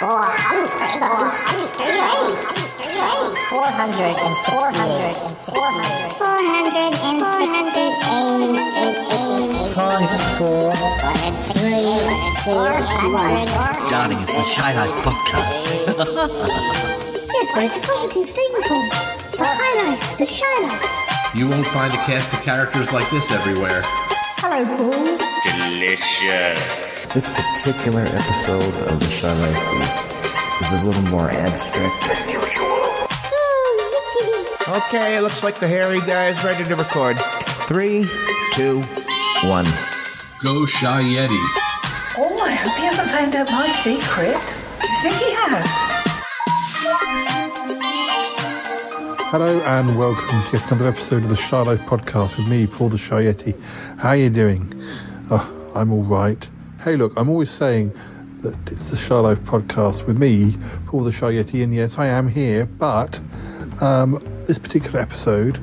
Darling, it's the Shy Life podcast. Yes, but it's a positive thing, Paul. The High Life, the Shy Life. You won't find a cast of characters like this everywhere. Hello, Paul. Delicious. This particular episode of the Shy Life is a little more abstract than usual. Okay, it looks like the hairy guy is ready to record. 3, 2, 1. Go Shy Yeti. Oh, I hope he hasn't found out my secret. Do you think he has? Hello and welcome to yet another episode of the Shy Life podcast with me, Paul the Shy Yeti. How are you doing? Oh, I'm all right. Hey, look, I'm always saying that it's the Shy Life podcast with me, Paul the Shy Yeti, and yes, I am here, but this particular episode,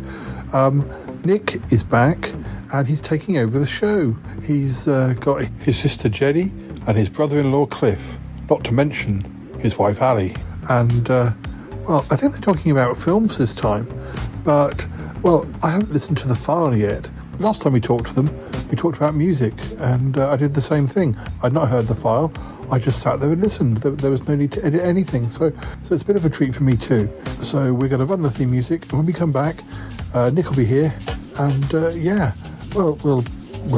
Nick is back and he's taking over the show. He's got his sister Jenny and his brother-in-law Cliff, not to mention his wife Ali. And, well, I think they're talking about films this time, but, well, I haven't listened to the file yet. Last time we talked to them, we talked about music, and I did the same thing. I'd not heard the file. I just sat there and listened. There was no need to edit anything, so it's a bit of a treat for me too. So we're going to run the theme music, and when we come back, Nick will be here, and yeah, well, we'll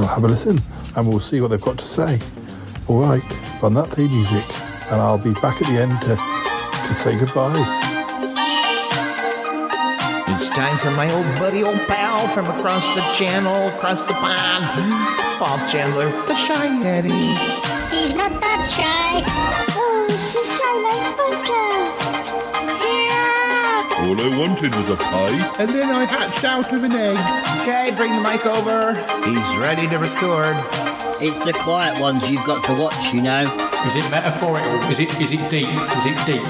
have a listen, and we'll see what they've got to say. All right, run that theme music, and I'll be back at the end to say goodbye. It's time for my old buddy, old pal from across the channel, across the pond, Paul Chandler, the Shy Yeti. He's not that shy. Oh, it's the Shy Life podcast. Yeah. All I wanted was a pie. And then I hatched out of an egg. Okay, bring the mic over. He's ready to record. It's the quiet ones you've got to watch, you know. Is it metaphorical? Is it deep? Is it deep?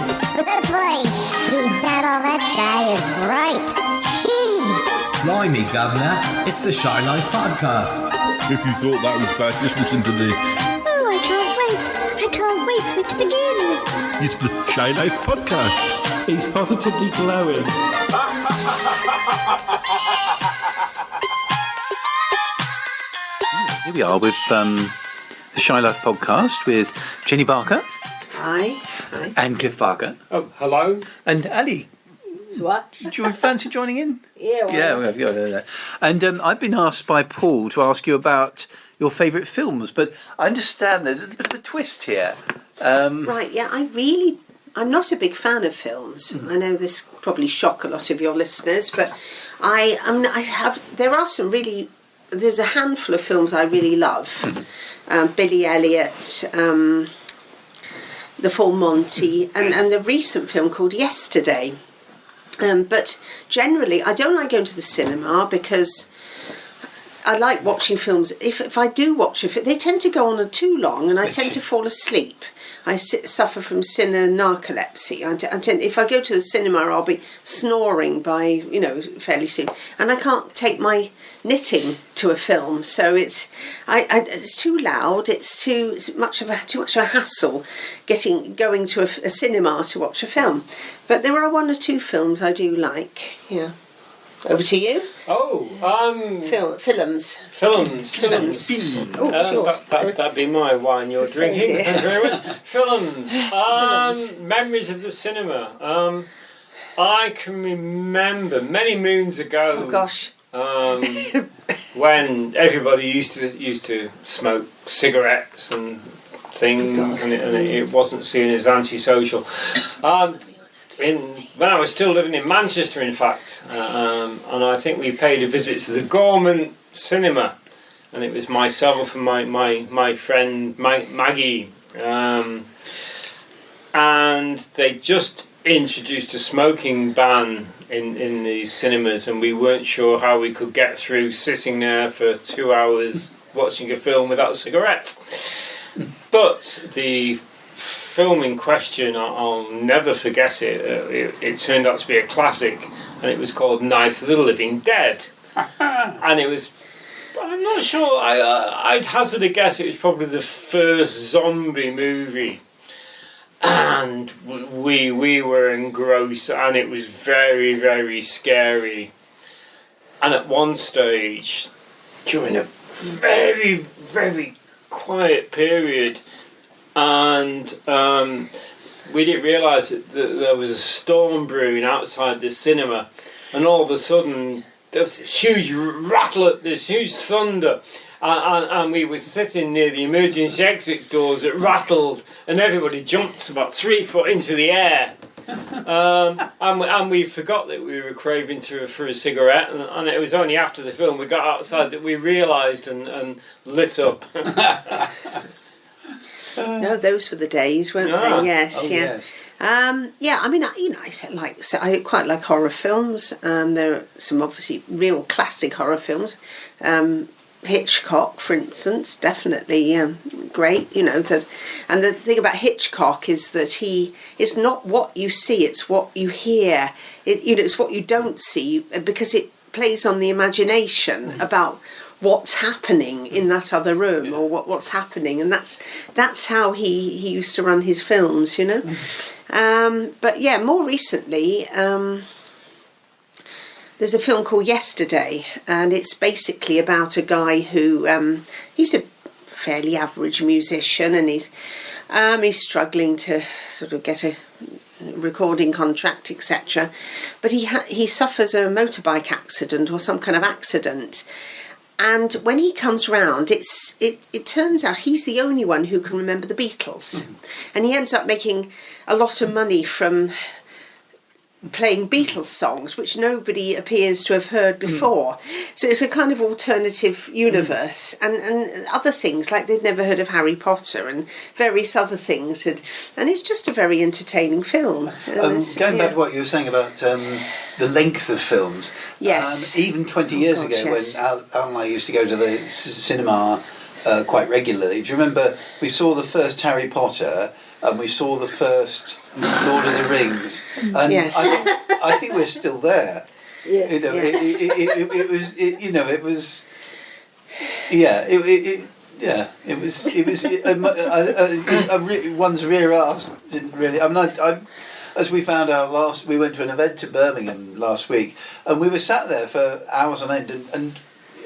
Boy, he's not all that shy is right. Blimey, Governor. It's the Shy Life podcast. If you thought that was bad, just listen to this. Oh, I can't wait. I can't wait for it to begin. It's the Shy Life podcast. He's positively glowing. Here we are with the Shy Life podcast with Jenny Barker. Hi. And Cliff Barker. Oh, hello. And Ali. So what? Do you fancy joining in? Yeah, well, Yeah. And I've been asked by Paul to ask you about your favourite films, but I understand there's a bit of a twist here. Right, yeah, I'm not a big fan of films. I know this probably shock a lot of your listeners, but there's a handful of films I really love. Billy Elliot, The Full Monty, and a recent film called Yesterday. But generally, I don't like going to the cinema because I like watching films. If I do watch it, they tend to go on too long, and I tend to fall asleep. I suffer from narcolepsy. If I go to the cinema, I'll be snoring by fairly soon, and I can't take my knitting to a film. So it's too loud. It's too much of a hassle going to a cinema to watch a film. But there are one or two films I do like. Yeah. Over to you. Oh, Films. Oh, that'd be my wine you're drinking. Thank you very much. Films. Memories of the cinema. I can remember many moons ago. Oh gosh. When everybody used to smoke cigarettes and things, and it wasn't seen as antisocial. When I was still living in Manchester, in fact, and I think we paid a visit to the Gorman Cinema, and it was myself and my friend Maggie, and they just introduced a smoking ban in these cinemas, and we weren't sure how we could get through sitting there for 2 hours watching a film without a cigarette. But the film in question, I'll never forget it. It turned out to be a classic, and it was called Night of the Living Dead. And it was, I'm not sure, I'd hazard a guess it was probably the first zombie movie. and we were engrossed, and it was very, very scary. And at one stage, during a very, very quiet period, and we didn't realise that there was a storm brewing outside the cinema, and all of a sudden there was this huge rattle, this huge thunder, and we were sitting near the emergency exit doors that rattled, and everybody jumped about 3 foot into the air. And we forgot that we were craving for a cigarette, and it was only after the film we got outside that we realised and lit up. No, those were the days, weren't they? Yes, yeah. Yes. I mean, I quite like horror films. There are some obviously real classic horror films. Hitchcock, for instance, definitely great. And the thing about Hitchcock is that it's not what you see; it's what you hear. It's what you don't see, because it plays on the imagination about what's happening in that other room, or what's happening, and that's how he used to run his films. But yeah, more recently. There's a film called Yesterday, and it's basically about a guy who he's a fairly average musician, and he's struggling to sort of get a recording contract, etc. But he suffers a motorbike accident or some kind of accident, and when he comes round, it turns out he's the only one who can remember the Beatles, and he ends up making a lot of money from playing Beatles songs which nobody appears to have heard before. So it's a kind of alternative universe, and other things like they'd never heard of Harry Potter and various other things, and it's just a very entertaining film. Going back to what you were saying about the length of films, yes, even 20 years ago, yes, when Al and I used to go to the cinema quite regularly, do you remember we saw the first Harry Potter and we saw the first Lord of the Rings, and yes. I think we're still there. Yeah. Yes. One's rear arse didn't really. I mean, as we found out we went to an event to Birmingham last week, and we were sat there for hours on end, and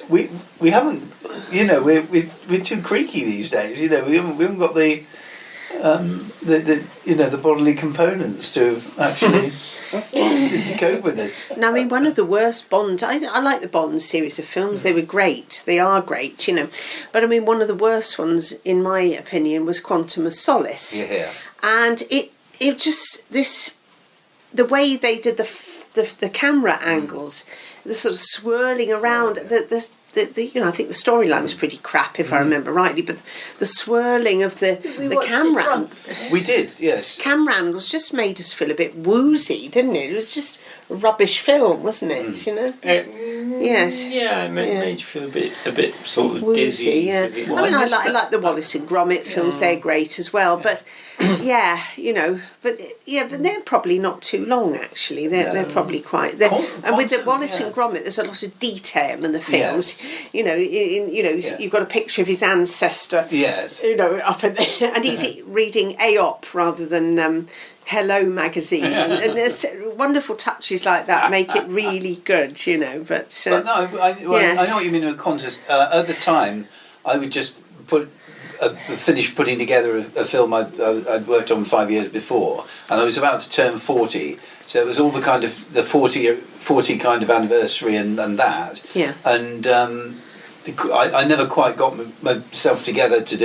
we haven't, we're too creaky these days. We haven't got the bodily components to actually to cope with it. Now, I mean, one of the worst Bond. I like the Bond series of films. They were great. They are great, But I mean, one of the worst ones, in my opinion, was Quantum of Solace. Yeah. And it just the way they did the camera angles, the sort of swirling around, I think the storyline was pretty crap, if I remember rightly, but the swirling of the camera. We did, yes. Camera angles just made us feel a bit woozy, didn't it? It was just a rubbish film, wasn't it? Yes. Yeah, it made you feel a bit sort of woozy, dizzy. yeah. I mean, I like the Wallace and Gromit films. They're great as well, but but they're probably not too long, actually. They're probably quite. And with the Wallace and Gromit, there's a lot of detail in the films. Yes. You've got a picture of his ancestor. Yes. Up in there, and he's reading Aop rather than Hello magazine, and there's wonderful touches like that make it really good, But no, I know what you mean with contest. At the time, I would just finish putting together a film I'd worked on 5 years before, and I was about to turn 40, so it was all the kind of the 40 kind of anniversary and that. Yeah. And I never quite got myself together to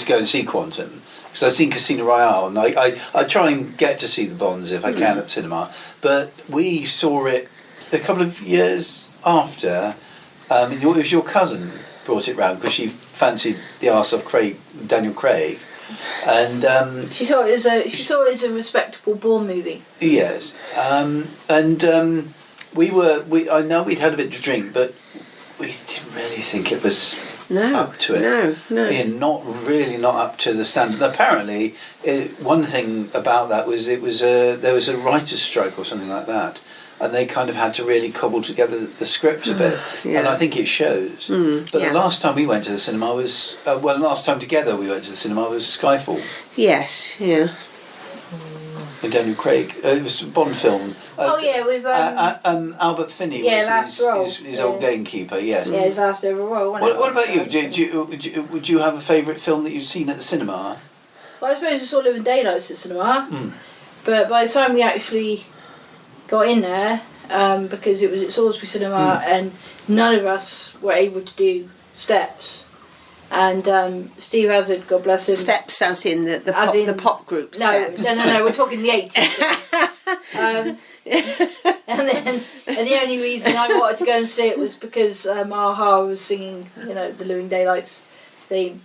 go and see Quantum. Because I've seen Casino Royale, and I try and get to see the Bonds if I can at cinema. But we saw it a couple of years after. It was your cousin brought it round because she fancied the arse of Daniel Craig, and she saw it as a respectable Bourne movie. Yes, I know we'd had a bit to drink, but we didn't really think it was up to it. No. Yeah, not up to the standard. Apparently, one thing about that was there was a writer's strike or something like that, and they kind of had to really cobble together the script a bit, and I think it shows. But the last time we went to the cinema was last time together we went to the cinema was Skyfall. Yes, yeah. with Daniel Craig. It was a Bond film. Oh yeah, with Albert Finney Yeah, was last role. his old gamekeeper. Yes. yeah, his last ever role. wasn't it? What about you? Would you have a favourite film that you've seen at the cinema? Well, I suppose I saw Living Daylights at cinema, but by the time we actually got in there, because it was at Salisbury Cinema, and none of us were able to do steps, and Steve Hazard, God bless him, Steps as in the pop group no, Steps. no, we're talking the 80s. And the only reason I wanted to go and see it was because Aha was singing, the Living Daylights theme.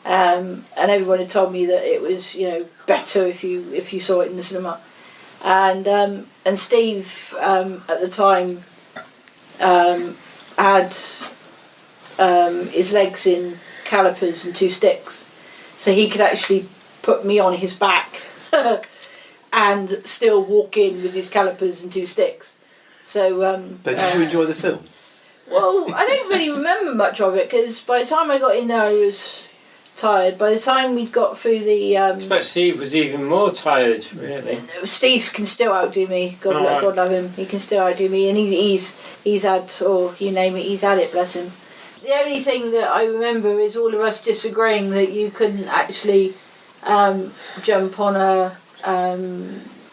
And everyone had told me that it was, better if you saw it in the cinema, and Steve at the time had his legs in calipers and 2 sticks, so he could actually put me on his back and still walk in with his calipers and 2 sticks. So, but did you enjoy the film? Well, I don't really remember much of it because by the time I got in there, I was tired. By the time we got through the I expect Steve was even more tired, really. Steve can still outdo me. God love him. He can still outdo me, and he's had, or you name it, he's had it. Bless him. The only thing that I remember is all of us disagreeing that you couldn't actually jump on a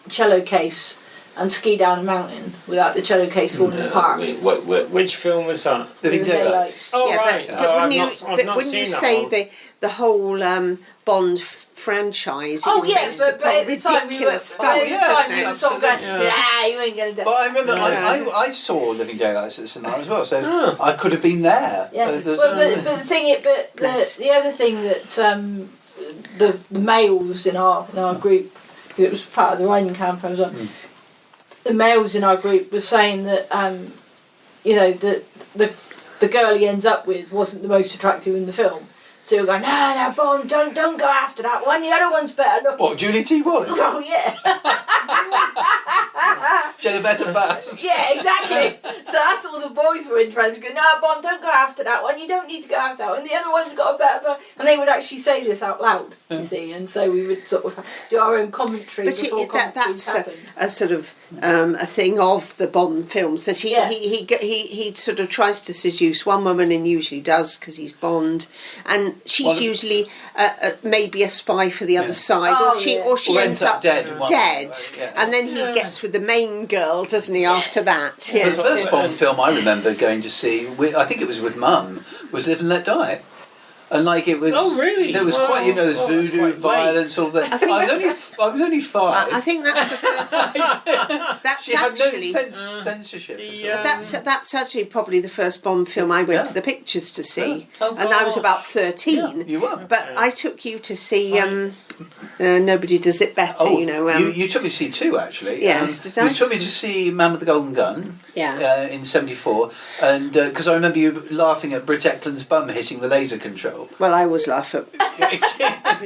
cello case and ski down a mountain without the cello case falling apart. Which film was that? Living Daylights. Oh, Yeah, right. but I've not wouldn't seen you that say one. the whole Bond franchise Oh is yeah, based but upon at the time we were, ridiculous stuff? we were sort of going, you ain't going to do it. But I remember I saw Living Daylights at the cinema as well, so I could have been there. Yeah, but the thing, the other thing that the males in our group, it was part of the riding camp as well. The males in our group were saying that that the girl he ends up with wasn't the most attractive in the film. So you're going, no, Bond, don't go after that one. The other one's better looking. What, Julie T. Wallace? Oh yeah. She had a better bust. Yeah, exactly. So that's all the boys were interested. Go, no, Bond, don't go after that one. You don't need to go after that one. The other one's got a better. And they would actually say this out loud, you see. And so we would sort of do our own commentary before commentaries happened. A sort of a thing of the Bond films that he sort of tries to seduce one woman, and usually does because he's Bond, and she's usually maybe a spy for the other side, or she ends up dead, and then he gets with the main girl, doesn't he? After that, The first Bond film I remember going to see, I think it was with Mum, was Live and Let Die. And it was. Oh really? There was quite, there's voodoo, violence, all that. I was only 5. I think that's the first. That's she actually had no censorship. that's actually probably the first Bond film I went to the pictures to see, and I was about 13. Yeah, you were. But I took you to see. Nobody Does It Better. You took me to see 2 actually. Yes, did I? You took me to see Man with the Golden Gun. Yeah. In '74, and because I remember you laughing at Britt Eklund's bum hitting the laser control. Well, I always laugh at Britt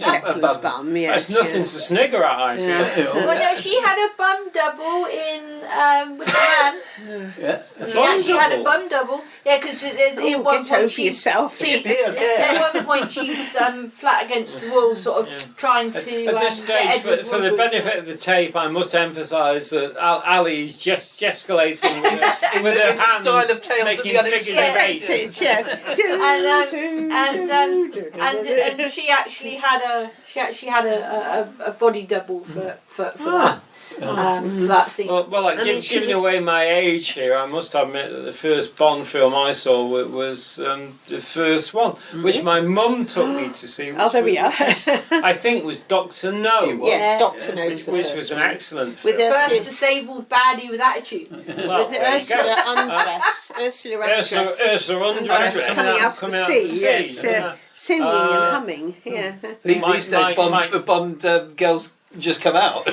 Eklund's bum. Yes, There's nothing to snigger at, I feel. Well, no, she had a bum double in with the man. Yeah. She actually had a bum double. Yeah, because at one get point over yourself. At one point she's flat against the wall, sort of trying to. At this stage, for the benefit of the tape, I must emphasise that Ali's gesticulating with her hands, style of Tales making of the figures of Unexpected. 8. And she actually had a body double for that. For that scene. Well, giving away my age here, I must admit that the first Bond film I saw was the first one, which my mum took me to see. There we are. I think was Doctor No. Yes, Doctor No was the which first was an one. excellent With film. First disabled baddie with attitude. Well, With Ursula Undress. Ursula Undress. Ursula Undress coming out of the sea. Yes, singing and humming. Yeah. These days, Bond girls just come out.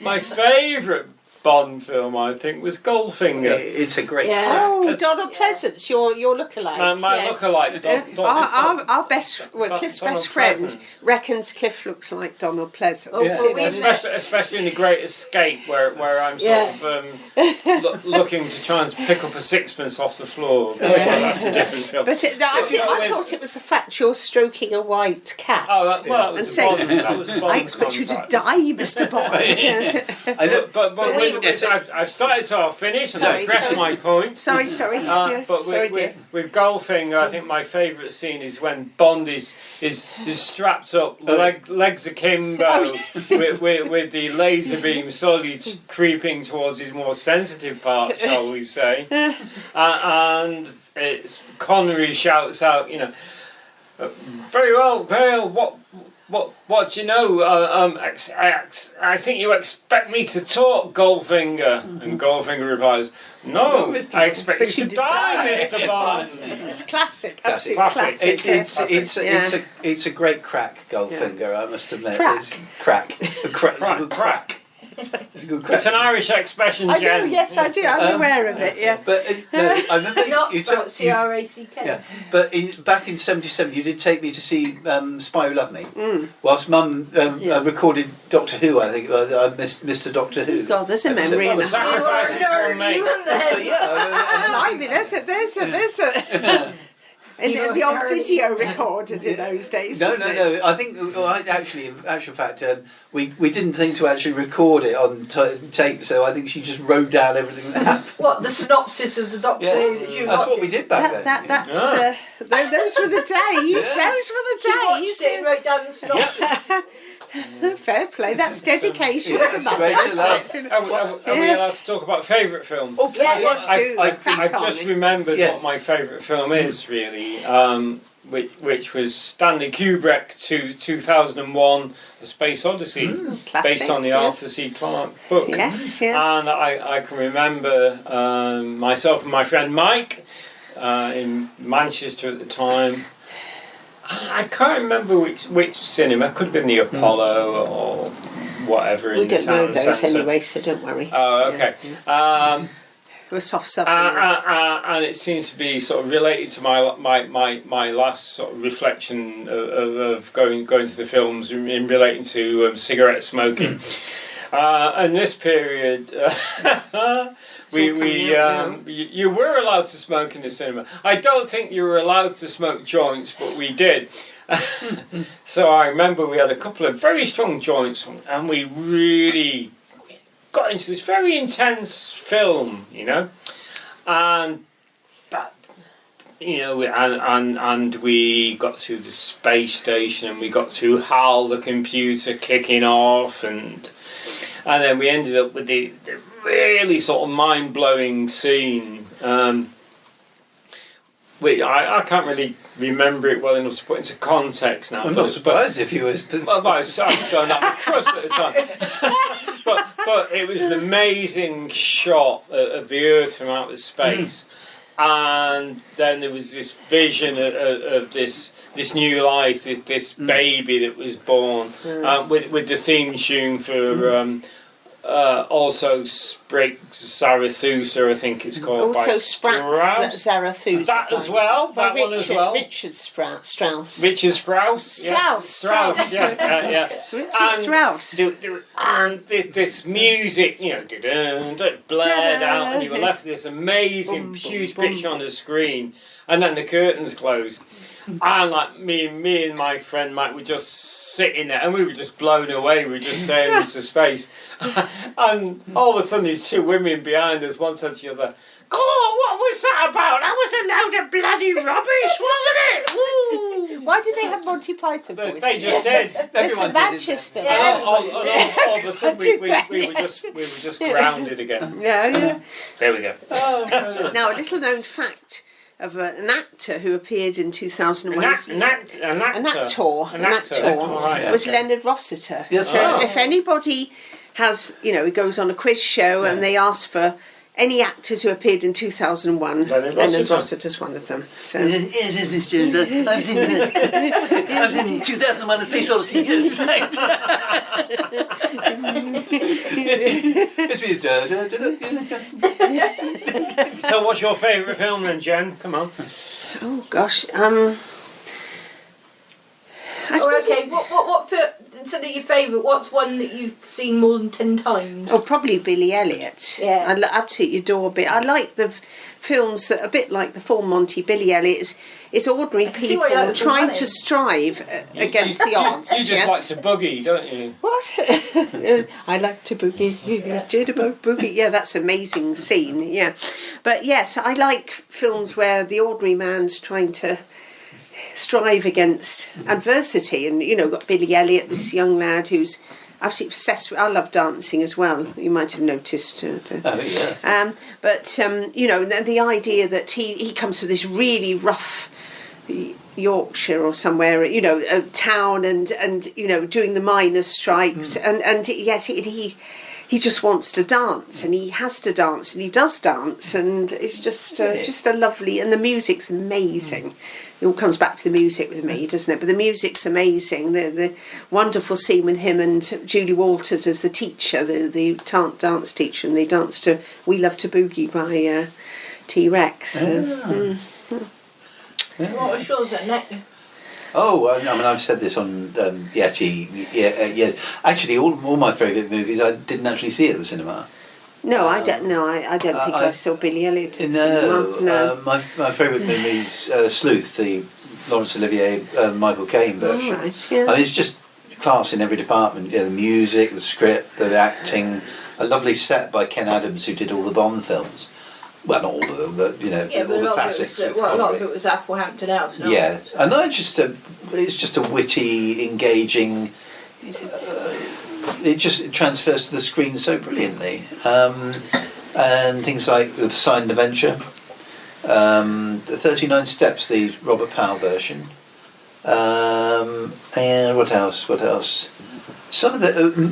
My favourite Bond film, I think, was Goldfinger. It's a great. Oh, Donald Pleasance, your lookalike. My yes. lookalike. Our Cliff's Donald best friend Pleasance. reckons Cliff looks like Donald Pleasance. Oh, Yeah. well, we Especially in The Great Escape, where I'm sort of looking to try and pick up a sixpence off the floor. Well, that's a different film. But I thought it was the fact you're stroking a white cat. Oh, that was and saying, Bond. That was Bond. I expect you to contract. die, Mr. Bond. I know, But I've started, so I'll finish. Sorry, I've pressed sorry. my point. Sorry. But Sorry, dear. with Goldfinger, I think my favourite scene is when Bond is strapped up, legs akimbo, with the laser beam slowly creeping towards his more sensitive part, shall we say? And Connery shouts out, very well. What do you know? I think you expect me to talk, Goldfinger. And Goldfinger replies, "No, I expect you to die, Mr. Bond." It's classic, Classic. absolutely classic. It's a great crack, Goldfinger. I must admit. Crack. It's crack. It's a good crack. It's a good crack. It's an Irish expression, I know, Jen. yes, I do. I'm aware of it. Yeah. But no, I remember Not you spelled took. CRACK. Yeah, but back in '77, you did take me to see Spy Who Loved Me, whilst Mum recorded Doctor Who. I think I missed Mr. Doctor Who. God, there's a memory in The the sacrifice of your mate. But yeah, Blimey, there's a in the old video recorders in those days. No. wasn't I think actually, in actual fact, we didn't think to actually record it on tape. So I think she just wrote down everything that happened. What, the synopsis of the Doctor Yeah, Who that you that's watched? what we did back then. That's those were the days. Yeah. Those were the She watched days. it and wrote down the synopsis. Fair play. That's dedication. Yes, to mother, great to isn't love. it? Are we Yes. allowed to talk about favourite films? Oh, Yeah, let's do I crack on. just remembered Yes. what my favourite film is, really, which was Stanley Kubrick 2001, A Space Odyssey, classic, based on the yes. Arthur C. Clarke book. Yes, yeah. And I can remember myself and my friend Mike in Manchester at the time. I can't remember which cinema. Could have been the Apollo or whatever. We in the don't know town those centre. anyway, so don't worry. Oh, okay. We're soft southerners. And it seems to be sort of related to my last sort of reflection of going to the films in relating to cigarette smoking. And this period, you were allowed to smoke in the cinema. I don't think you were allowed to smoke joints, but we did. So I remember we had a couple of very strong joints, and we really got into this very intense film, and and we got through the space station, and we got through HAL, the computer kicking off, and then we ended up with the really sort of mind-blowing scene, which I can't really remember it well enough to put into context now. I'm not surprised if you was. Well, I was going up the crust at the time. but it was an amazing shot of the Earth from outer space. And then there was this vision of this new life, this baby that was born, with the theme tune for also Spriggs Zarathustra, I think it's called. Also by Strauss. Zarathustra. That as well. By That one as well. Richard Strauss. Richard Strauss. Yes. Strauss. Yeah. Richard And Strauss. And this music, blared out, and you were left with this amazing, huge picture on the screen, and then the curtains closed. And like me and my friend Mike were just sitting there, and we were just blown away. We were just staring into space, and all of a sudden, these two women behind us, one said to the other, "God, what was that about? That was a load of bloody rubbish, wasn't it?" Woo! Why did they have Monty Python voices? They just did. Everyone did, Manchester. And all of a sudden, we were just grounded again. Yeah. There we go. Now, a little known fact of an actor who appeared in 2001 An actor. Right, was okay. Leonard Rossiter. Yes. So if anybody has, he goes on a quiz show and they ask for, any actors who appeared in 2001. Brendan Brendan Rossiter. Rossiter's one of them. So. Yes, Miss Jones. I was in 2001: The Space Odyssey. Yes, right. So, what's your favourite film then, Jen? Come on. Oh gosh. I Oh, suppose okay. What instead of your favourite? What's one that you've seen more than 10 times? Oh, probably Billy Elliot. Yeah. I absolutely adore Billy. I like the films that are a bit like the Full Monty. Billy Elliot is ordinary see people why you like the trying money. to strive against the odds. You just yes? like to boogie, don't you? What? I like to boogie. Jitterbug boogie. Yeah, that's an amazing scene. Yeah. But yes, I like films where the ordinary man's trying to strive against adversity. And, you know, got Billy Elliot, this young lad who's absolutely obsessed with... I love dancing as well. You might have noticed. Oh, yes. But, you know, the idea that he comes from this really rough... Yorkshire or somewhere, you know, a town, and you know, doing the miners' strikes, and yet he just wants to dance, and he has to dance, and he does dance, and it's just a lovely, and the music's amazing. It all comes back to the music with me, doesn't it? But the music's amazing. The wonderful scene with him and Julie Walters as the teacher, the dance teacher, and they dance to "We Love to Boogie" by T-Rex. What was yours then, Nick? Oh, I mean, I've said this on Yeti. Yeah. Actually, all my favourite movies I didn't actually see at the cinema. No, I don't. No, I don't think I saw Billy Elliot at the cinema. No. My favourite movie is Sleuth, the Laurence Olivier, Michael Caine version. Right, yeah. I mean, it's just class in every department. Yeah, the music, the script, the acting. A lovely set by Ken Adams, who did all the Bond films. Well, not all of them, but you know, Yeah, but all a the lot, classics. a lot of it was Athelhampton House. No? Yeah, and it's just a witty, engaging. It transfers to the screen so brilliantly, and things like the Signed Adventure, the 39 Steps, the Robert Powell version, and what else? Some of the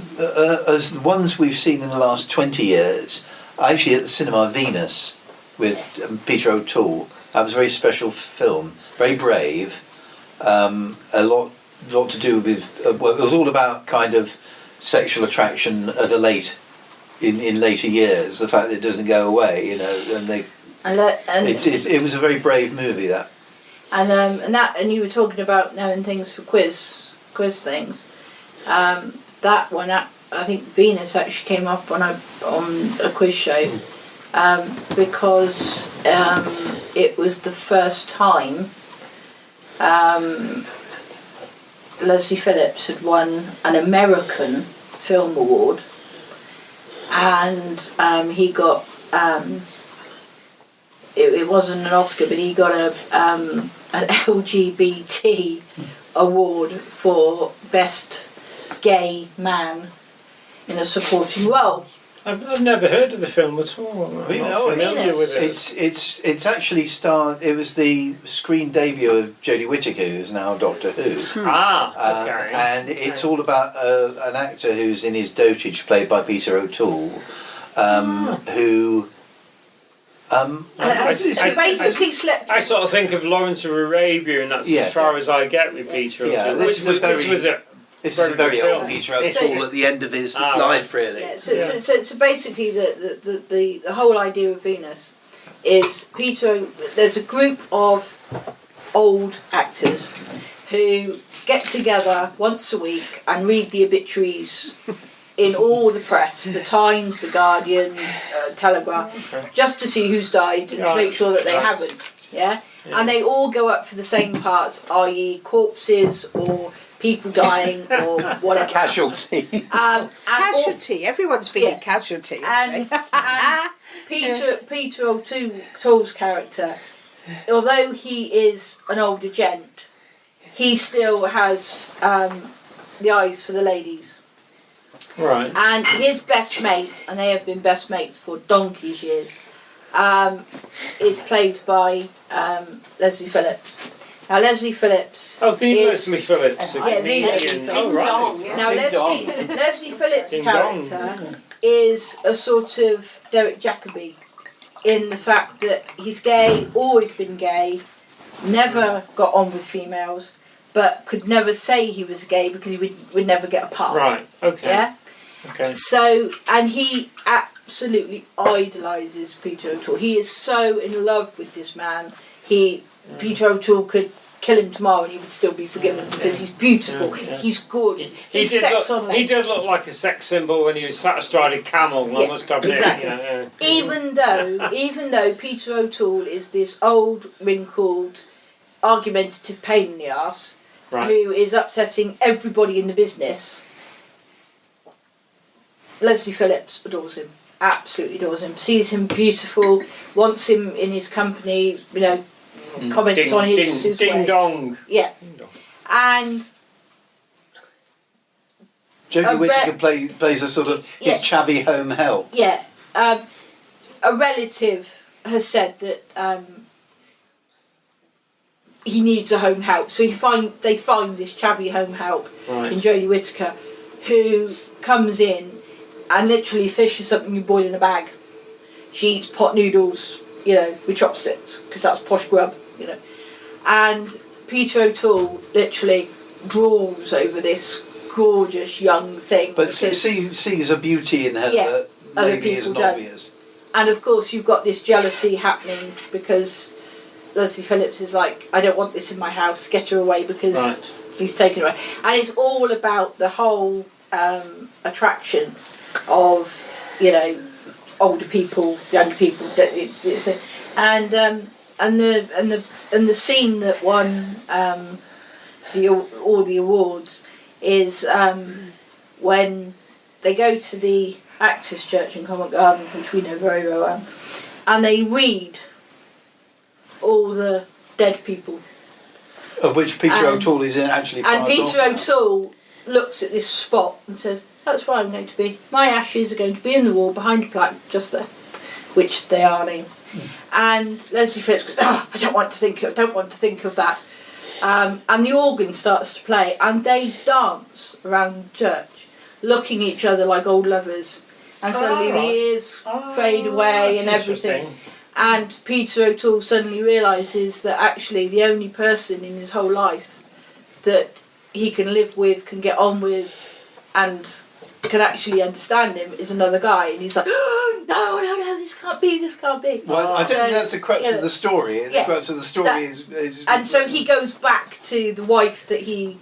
as the ones we've seen in the last 20 years. Actually, at the cinema, Venus with Peter O'Toole. That was a very special film, very brave. A lot to do with. Well, it was all about kind of sexual attraction at a in later years. The fact that it doesn't go away, you know, and it was a very brave movie that. And you were talking about knowing things for quiz things. That one, I think Venus actually came up on a quiz show because it was the first time Leslie Phillips had won an American Film Award, and he got it wasn't an Oscar, but he got an LGBT award for best gay man in a supporting role. I've never heard of the film at all. I'm not familiar with it. It's actually starred. It was the screen debut of Jodie Whittaker, who's now Doctor Who. Okay. And it's all about an actor who's in his dotage, played by Peter O'Toole, who. Basically slept. I sort of think of Lawrence of Arabia, and that's as far as I get with Peter O'Toole. Yeah, this is a very film. old Peter O'Toole at the end of his life, really. Yeah, so basically, the whole idea of Venus is there's a group of old actors who get together once a week and read the obituaries in all the press, the Times, the Guardian, Telegraph, just to see who's died and to make sure that they haven't. Yeah? And they all go up for the same parts, i.e. corpses or people dying or whatever. Casualty. Casualty. Everyone's been a casualty. And Peter O'Toole's character, although he is an older gent, he still has the eyes for the ladies. Right. And his best mate, and they have been best mates for donkey's years, is played by Leslie Phillips. Now Leslie Phillips. Oh, Leslie Phillips. Yeah, the Leslie Oh, right. Now Leslie Phillips' character is a sort of Derek Jacobi in the fact that he's gay, always been gay, never got on with females, but could never say he was gay because he would never get a part. Right. Okay. Yeah. Okay. So, and he absolutely idolises Peter O'Toole. He is so in love with this man. Peter O'Toole could kill him tomorrow and he would still be forgiven because he's beautiful, he's gorgeous, he's sex on legs. He did look like a sex symbol when he was sat astride a camel. I must admit. Exactly. Even though Peter O'Toole is this old, wrinkled, argumentative pain in the arse, who is upsetting everybody in the business, Leslie Phillips adores him. Absolutely adores him. Sees him beautiful, wants him in his company, comments on his ding way. dong. Yeah. And Jodie Whittaker plays a sort of his chavvy home help. Yeah. A relative has said that he needs a home help, so they find this chavvy home help in Jodie Whittaker, who comes in and literally fish is something you boil in a bag. She eats pot noodles, with chopsticks, because that's posh grub, And Peter O'Toole literally draws over this gorgeous young thing. But sees a beauty in her that maybe isn't obvious. And of course you've got this jealousy happening because Leslie Phillips is like, I don't want this in my house, get her away because he's taken her away. And it's all about the whole attraction of, older people, younger people, and the scene that won all the awards is when they go to the Actors Church in Covent Garden, which we know very, very well, and they read all the dead people. Of which Peter O'Toole is actually part of. And Peter O'Toole looks at this spot and says, that's where I'm going to be. My ashes are going to be in the wall behind a plaque just there, which they are now. And Leslie Phillips goes, I don't want to think of that. And the organ starts to play and they dance around the church, looking at each other like old lovers. And suddenly the ears fade away and everything. And Peter O'Toole suddenly realises that actually the only person in his whole life that he can live with, can get on with, and can actually understand him is another guy. And he's like, no, this can't be. Well, I think that's the crux of the story. The crux of the story is... And so he goes back to the wife that he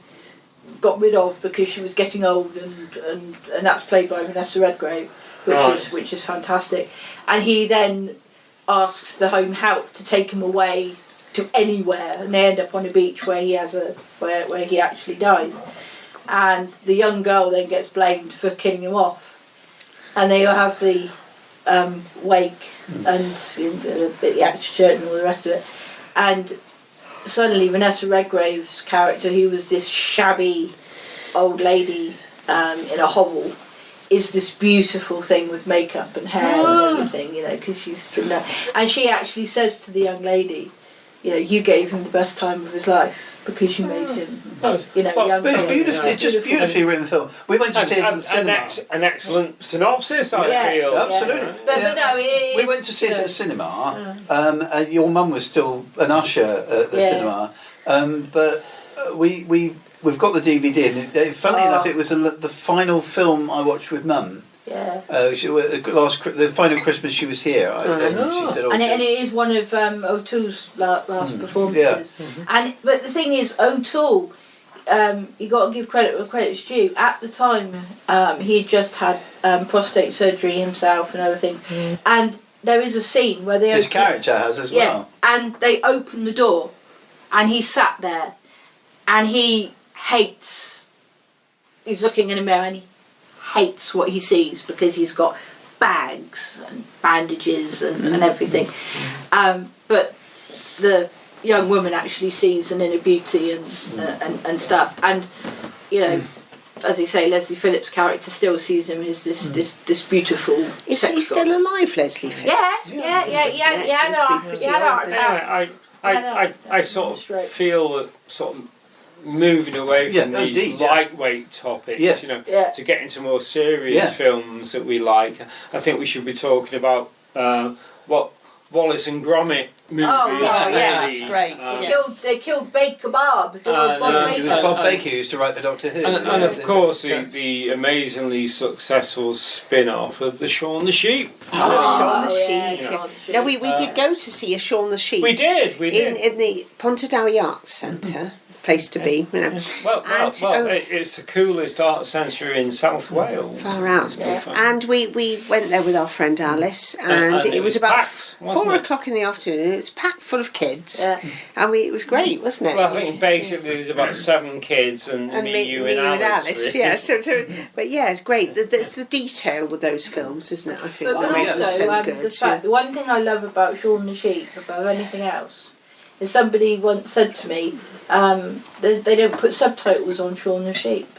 got rid of because she was getting old, and that's played by Vanessa Redgrave, which is fantastic. And he then asks the home help to take him away to anywhere, and they end up on a beach where he has where he actually dies. And the young girl then gets blamed for killing him off, and they have the wake and the Actors Church and all the rest of it. And suddenly Vanessa Redgrave's character, who was this shabby old lady in a hovel, is this beautiful thing with makeup and hair and everything, because she's been there. And she actually says to the young lady, you gave him the best time of his life because you made him, young. It's just beautifully written film. We went to see it at the cinema. An excellent synopsis, I feel. Absolutely. But no, it is, we went to see it at the cinema. And your mum was still an usher at the cinema. But we've got the DVD, and funnily enough, it was the final film I watched with Mum. Yeah. The final Christmas she was here, she said, and it is one of O'Toole's last performances. Yeah. But the thing is, O'Toole, you got to give credit where credit's due. At the time, he had just had prostate surgery himself and other things, and there is a scene where his character has as well, and they open the door, and he sat there, and he hates. He's looking in a mirror, and he hates what he sees because he's got bags and bandages and everything. But the young woman actually sees an inner beauty and stuff. And as you say, Leslie Phillips' character still sees him as this beautiful. Is he still alive, Leslie Phillips? I sort of feel that sort of moving away from these lightweight topics, to get into more serious films that we like. I think we should be talking about what Wallace and Gromit movies. Oh, yeah, yes, really. great. They killed Baker Bob. Who was Bob no, It Baker. was Bob Baker who used to write the Doctor Who. And of course, the amazingly successful spin-off of the Shaun the Sheep. Shaun the yeah, Sheep. Shaun the Sheep. Now we did go to see a Shaun the Sheep. We did. in the Pontardawe Arts Centre. Place to be, you know. Well, And, it's the coolest art centre in South Wales. Far out. Yeah. And we went there with our friend Alice, and it was about packed, wasn't 4 it? o'clock in the afternoon. It was packed full of kids, Yeah. and it was great, wasn't it? Well, I think basically there was about 7 kids and me, you, and Alice. Yeah. But yeah, it's great. There's the detail with those films, isn't it? I think But that makes them also, so good. the fact, the one thing I love about Shaun the Sheep, above anything else, is somebody once said to me, they don't put subtitles on Shaun the Sheep.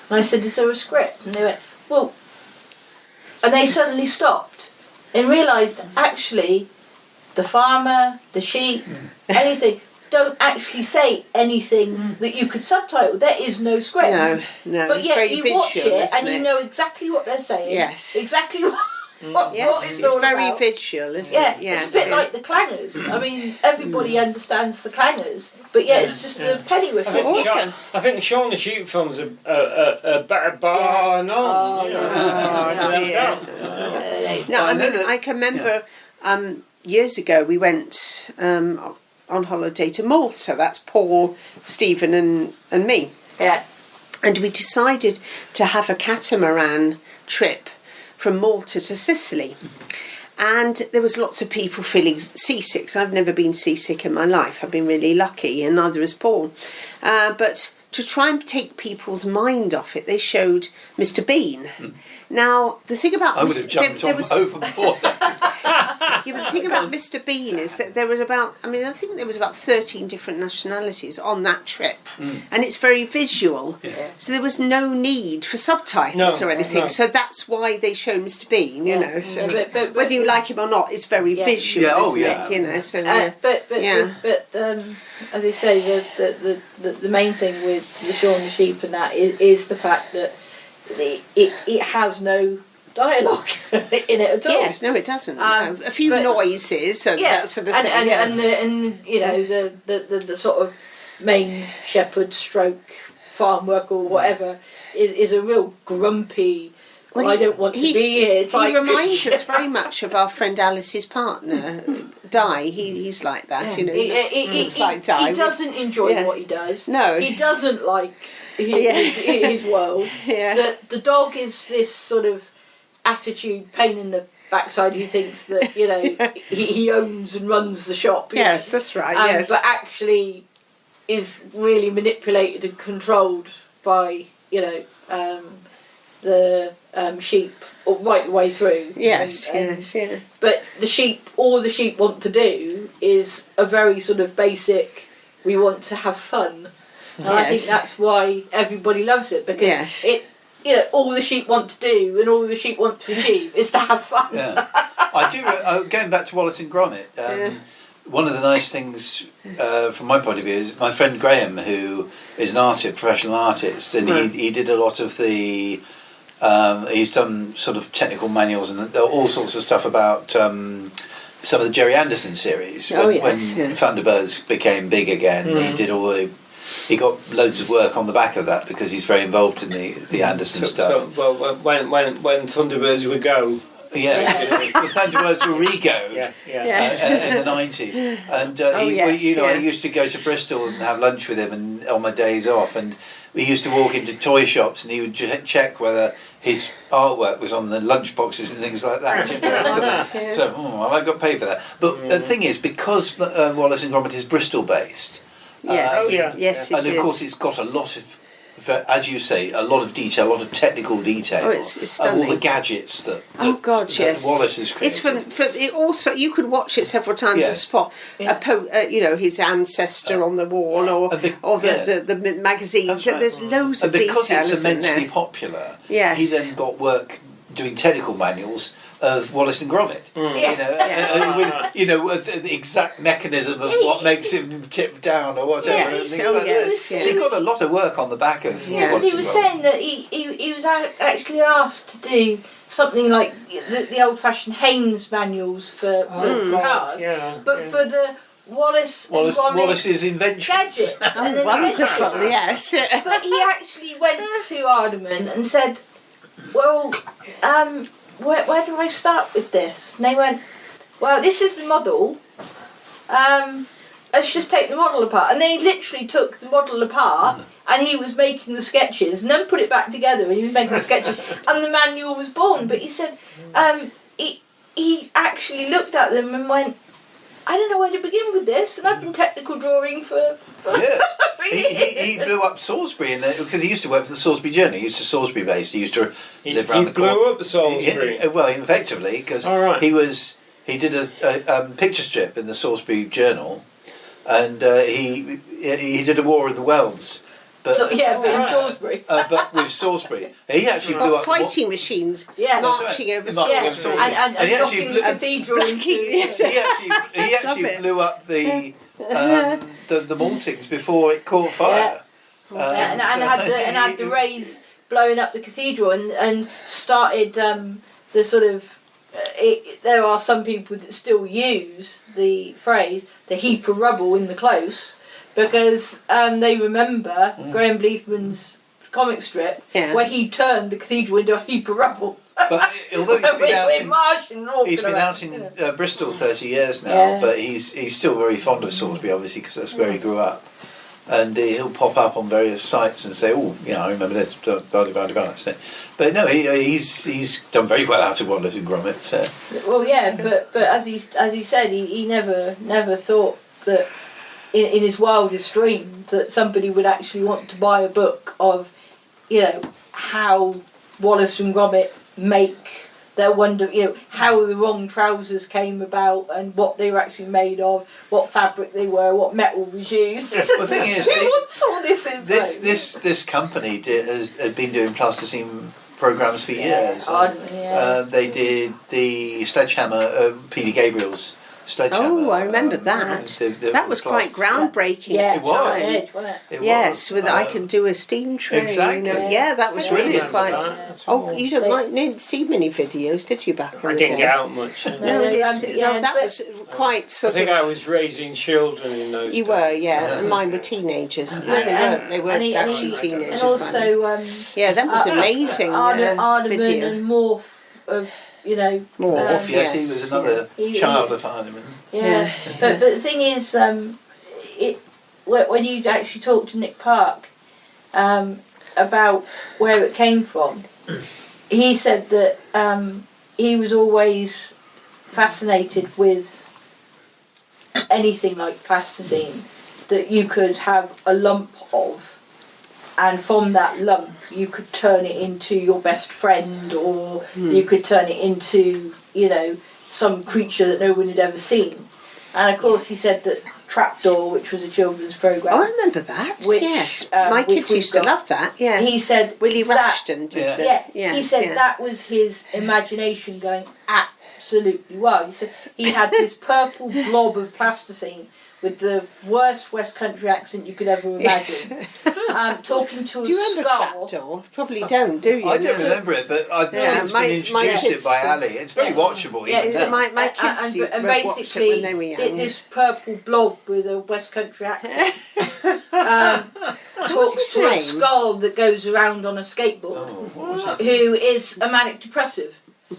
And I said, is there a script? And they went, well, and they suddenly stopped and realised, actually, the farmer, the sheep, anything, don't actually say anything that you could subtitle. There is no script. No, But it's yet very you watch visual, it isn't and you it? know exactly what they're saying. Yes. Exactly what Yes, it's all very about. visual, isn't Yeah, it? Yes, it's a bit yeah. like the clangers. I mean, everybody understands the clangers, but yet it's just a penny whistle. I think the Shaun the Sheep films are better bar none. Oh, you know. yeah. No, I mean, I can remember years ago we went on holiday to Malta. That's Paul, Stephen and me. Yeah. And we decided to have a catamaran trip from Malta to Sicily. And there was lots of people feeling seasick. So I've never been seasick in my life. I've been really lucky, and neither has Paul. But to try and take people's mind off it, they showed Mr. Bean. Now, the thing about I would have jumped overboard. Yeah, but the thing about Mr. Bean is that there was I think there was about 13 different nationalities on that trip, and it's very visual. So there was no need for subtitles or anything. No. So that's why they showed Mr. Bean. You know, so But whether you like him or not, it's very visual. Yeah, oh, isn't yeah. it? You know, so As I say, the main thing with the Shaun the Sheep and that is the fact that it has no dialogue in it at all. Yes, no, it doesn't. No. A few noises and that sort of thing. And you know the sort of main shepherd stroke farm worker or whatever is a real grumpy. Well, I don't want to be here. He reminds us very much of our friend Alice's partner, Di. He's like that, you know. Looks like Di. He doesn't enjoy what he does. No, he doesn't like his world. Yeah. The dog is this sort of attitude, pain in the backside, who thinks that, you know, he owns and runs the shop. Yes, that's right. Yes, but actually is really manipulated and controlled by, you know, the sheep right the way through. Yes, and, yeah. But all the sheep want to do is a very sort of basic, we want to have fun. And I think that's why everybody loves it, because all the sheep want to do and all the sheep want to achieve is to have fun. Yeah. I do. Going back to Wallace and Gromit, one of the nice things from my point of view is my friend Graham, who is an artist, professional artist, and he did a lot of the. He's done sort of technical manuals and all sorts of stuff about some of the Jerry Anderson series. When Thunderbirds became big again, he did all the. He got loads of work on the back of that because he's very involved in the Anderson stuff. So, well, when Thunderbirds would go. Yes, the Thunderbirds were Rego in the 90s, and I used to go to Bristol and have lunch with him, and on my days off, and we used to walk into toy shops, and he would check whether his artwork was on the lunch boxes and things like that. So I might got paid for that. But the thing is, because Wallace and Gromit is Bristol based. Yes, and of course it's got a lot of, as you say, a lot of detail, a lot of technical detail. Oh, it's of all the gadgets that Wallace has created. It's from it also. You could watch it several times to spot his ancestor on the wall or the magazines. Right. There's loads of detail. And because it's immensely popular, he then got work doing technical manuals of Wallace and Gromit. The exact mechanism of what makes him tip down or whatever. Yes, and things like that. yes. So he got a lot of work on the back of. Yeah, because he was saying that he was actually asked to do something like the old-fashioned Haynes manuals for cars, but for the Wallace and Gromit Wallace's invention. gadgets. and then Wonderful, inventions. yes. But he actually went to Aardman and said, well, where do I start with this? And they went, well, this is the model. Let's just take the model apart. And they literally took the model apart and he was making the sketches and then put it back together and he was making the sketches and the manual was born. But he said he actually looked at them and went, I don't know where to begin with this, and I've been technical drawing for Yes. he blew up Salisbury because he used to work for the Salisbury Journal. He used to Salisbury based. He used to live around the corner. He blew up Salisbury. Well, effectively, because he did a picture strip in the Salisbury Journal, and he did a War of the Worlds. But in Salisbury. But with Salisbury, he actually blew up fighting machines marching over Salisbury. And knocking the cathedral into. He actually blew up the maltings before it caught fire. And had the rays blowing up the cathedral and started the sort of. There are some people that still use the phrase "the heap of rubble in the close." Because they remember Graham Bleethman's comic strip where he turned the cathedral into a heap of rubble. But although he's been out in Bristol 30 years now, but he's still very fond of Salisbury, obviously, because that's where he grew up. And he'll pop up on various sites and say, "Oh, I remember this." But no, he's done very well out of Wallace and Gromit. So. Well, yeah, but as he said, he never thought that. In his wildest dreams, that somebody would actually want to buy a book of, how Wallace and Gromit make their how the wrong trousers came about and what they were actually made of, what fabric they were, what metal was used. The thing is, who wants all this info? This company has been doing plasticine programs for years. They did the Sledgehammer, Peter Gabriel's Sledgehammer. Oh, I remember that. That was quite groundbreaking at the time. It was. I can do a steam train. Exactly. Yeah, that was really quite. You didn't didn't see many videos, did you, back in the day? I didn't get out much. That was quite sort of. I think I was raising children in those days. You were, and mine were teenagers. No, they weren't. They weren't actually teenagers. And also, that was amazing. Aardman and Morph of. Morph, yes, he was another child of Aardman. Yeah, but the thing is, when you actually talk to Nick Park about where it came from, he said that he was always fascinated with anything like plasticine that you could have a lump of, and from that lump you could turn it into your best friend, or you could turn it into, some creature that no one had ever seen. And of course he said that Trapdoor, which was a children's programme. Oh, I remember that, yes. My kids used to love that, yeah. He said Willie Rushton did that. He said that was his imagination going absolutely wild. He said he had this purple blob of plasticine with the worst West Country accent you could ever imagine. Talking to a skull. Do you remember Trapdoor? Probably don't, do you? I don't remember it, but I've since been introduced it by Ali. It's very watchable. My kids and watched it when they were young. This purple blob with a West Country accent talks to a skull that goes around on a skateboard, who is a manic depressive.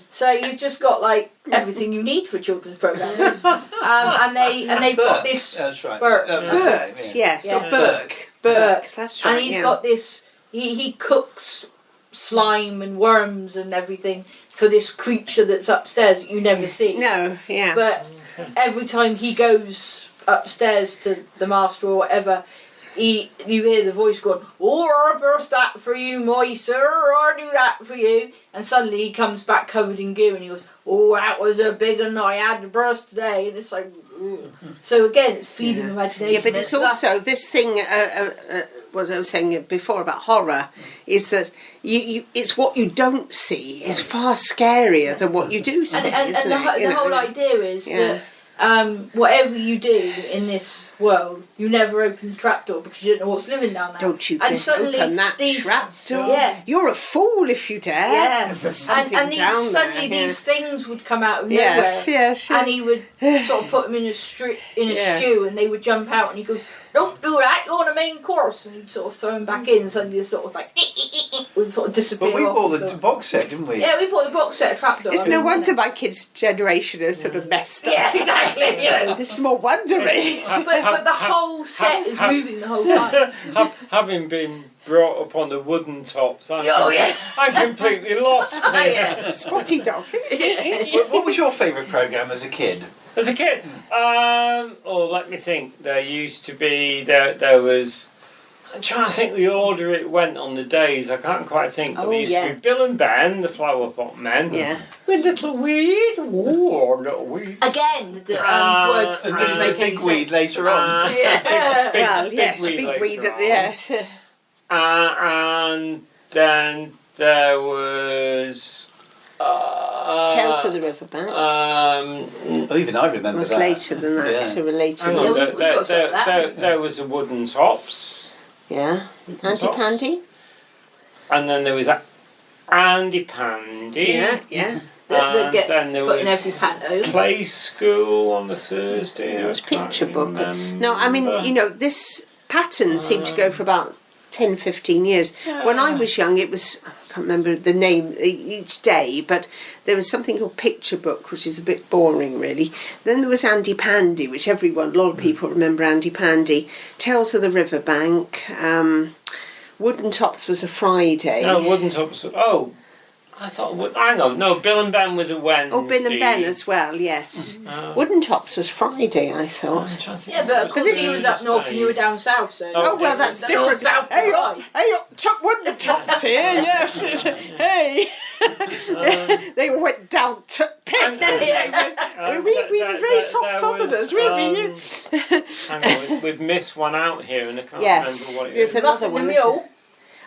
So you've just got everything you need for a children's programme, and they've got this. That's right. Burke. Burke. That's right. And he's got this. He cooks slime and worms and everything for this creature that's upstairs that you never see. No, yeah. But every time he goes upstairs to the master or whatever, you hear the voice going, "Oh, I'll burst that for you, my sir, I'll do that for you." And suddenly he comes back covered in goo and he goes, "Oh, that was a big one I had to burst today." And it's like, so again, it's feeding imagination. Yeah, but it's also this thing, what I was saying before about horror is that it's what you don't see is far scarier than what you do see. And isn't the, it? You the know? whole idea is Yeah. that whatever you do in this world, you never open the trapdoor because you don't know what's living down there. Don't you and dare suddenly open that these, trapdoor. Yeah. You're a fool if you dare. Yeah, There's something and these, down suddenly there. these things would come out of Yes, nowhere, yes, yeah. and he would sort of put them in a Yeah. stew, and they would jump out, and he goes, "Don't do that! You're on the main course," and he'd sort of throw them back in. Suddenly, it's sort of like would sort of disappear. But we off bought and the so on. box set, didn't we? Yeah, we bought the box set of Trapdoor. It's no wonder my kids' generation is sort of messed up. Yeah, exactly. You know. It's more wondering. But the whole set is moving the whole time. Having been brought up on the wooden tops, I'm completely lost Oh, here. yeah. Spotty dog. What was your favourite programme as a kid? As a kid, let me think. There used to be there was. I'm trying to think the order it went on the days. I can't quite think. But there used to be Bill and Ben, the Flower Pot Men. Yeah. With Little Weed. Ooh, Little Weed. Again, the words that And didn't then the make any big sense. weed later on. Yeah. Well, yes, weed big later weed at on. the end. And then there was. Tales of the Riverbank. Oh, even I remember was that. later than that. Yeah. So later. Hang than on, that. we got some of that. there was the Wooden Tops. Yeah. Auntie Tops. Pandy. And then there was Andy Pandy. Yeah, yeah. That And gets then there put in was every panto. Play School on the Thursday. There was I can't Picture Book. remember. No, I mean, you know, this pattern seemed to go for about 10, 15 years. When I was young, it was, I can't remember the name each day, but there was something called Picture Book, which is a bit boring, really. Then there was Andy Pandy, which a lot of people remember Andy Pandy. Tales of the Riverbank. Wooden Tops was a Friday. No, Wooden Tops. Oh, I thought. Hang on. No, Bill and Ben was a Wednesday. Oh, Bill and Ben as well, yes. Wooden Tops was Friday, I thought. Yeah, but of course he was up north and you were down south, so... Oh, well, that's the different. north-south Hey, divide. Chuck Wooden Tops here, yes. Hey. They all went down to Penn. We were very soft southerners, weren't we? Hang on, we've missed one out here and I can't Yes, remember what it there's is. another Muffin one. the isn't Mule. there?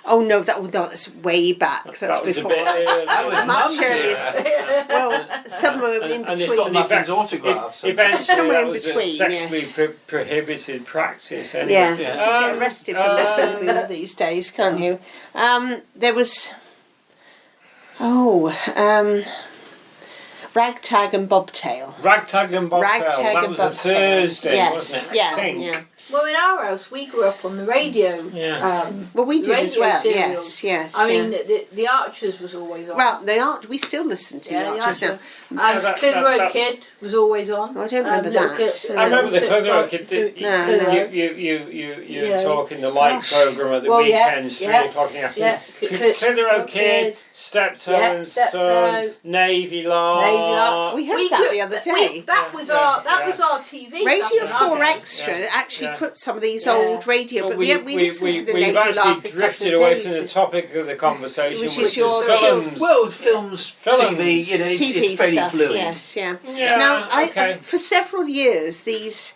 Oh no, that's way back. That's That was before. a bit early. That was Much Mum's earlier. era. Well, somewhere in And it's She's got between. Muffin's autographs. Eventually, Somewhere that in was between, a sexually yes. prohibited practice. Anyway. Yeah, Yeah. you get arrested for that these days, can't you? There was. Ragtag and Bobtail. Ragtag and Bobtail. Ragtag That and was a Bobtail. Thursday, Yes, wasn't it? yeah, I think. yeah. Well, in our house, we grew up on the radio. Yeah. Well, we did as radio well. serials. Yes. I mean, yeah. the Archers was always on. Well, they are. We still listen to the Archers now. Clitheroe that- Kid was always on. I don't remember Little that. Kid- I remember the Clitheroe Clitheroe Kid. No, Clitheroe. You Yeah. talking the light Gosh. programme at the Well, yeah, weekends, 3 yeah, o'clock in the afternoon. yeah. Clitheroe Kid, Kid. Steptoe Yeah, and Steptoe. Son, Navy Lark. Navy Lark. We heard that the other day. That was Yeah, our yeah. was our TV. Radio back in our 4 day. Extra Yeah, actually yeah. put some of these Yeah. old radio, But but we listened to the we've Navy actually Lark a couple drifted of away days from the ago. topic of the conversation, Which which is your- is films. Well, films, Films. TV, you know, TV it's very stuff, fluid. yes, yeah. Yeah, Now, okay. for several years, these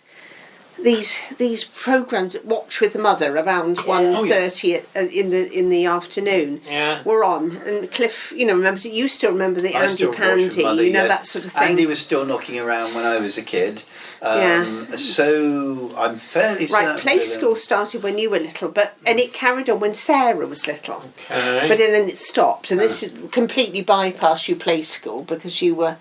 programs, Watch with the Mother, around 1:30 in the afternoon, Yeah. were on. And Cliff, remember, you still remember the I Andy still watch Pandy, with Mother, yes. that sort of thing. Andy was still knocking around when I was a kid. So I'm fairly certain. Right, Play that, School started when you were little, and it carried on when Sarah was little. Okay. But then it stopped, and this completely bypassed you Play School because you were.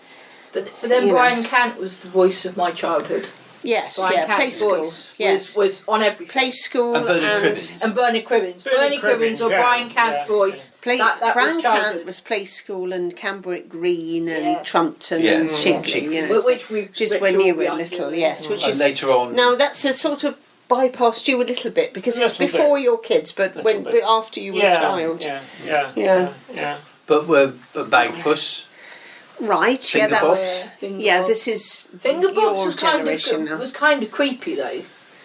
But then You know. Brian Cant was the voice of my childhood. Yes, Brian yeah, Play Cant's School. voice Yes. was on everything. Play School And Bernard and Cribbins. And Bernie Cribbins. Bernie Bernie Cribbins or Cribbins, yeah, Brian Cant's yeah, voice. That Brian was Cant childhood. was Play School and Cambric Green and Yeah. Trumpton Yeah. and Shigley, Shigley. Which is which when we'll you be were on little, to. yes. Which And is later on. now that's a sort of bypassed you a little bit because it's Little before bit. your kids, but Little bit. after you were a child. Yeah. But we're Bagpuss. Right, yeah, Finger that Bob. was. Finger Yeah, Bob. this is Finger Bobs your was generation now. kind of creepy though.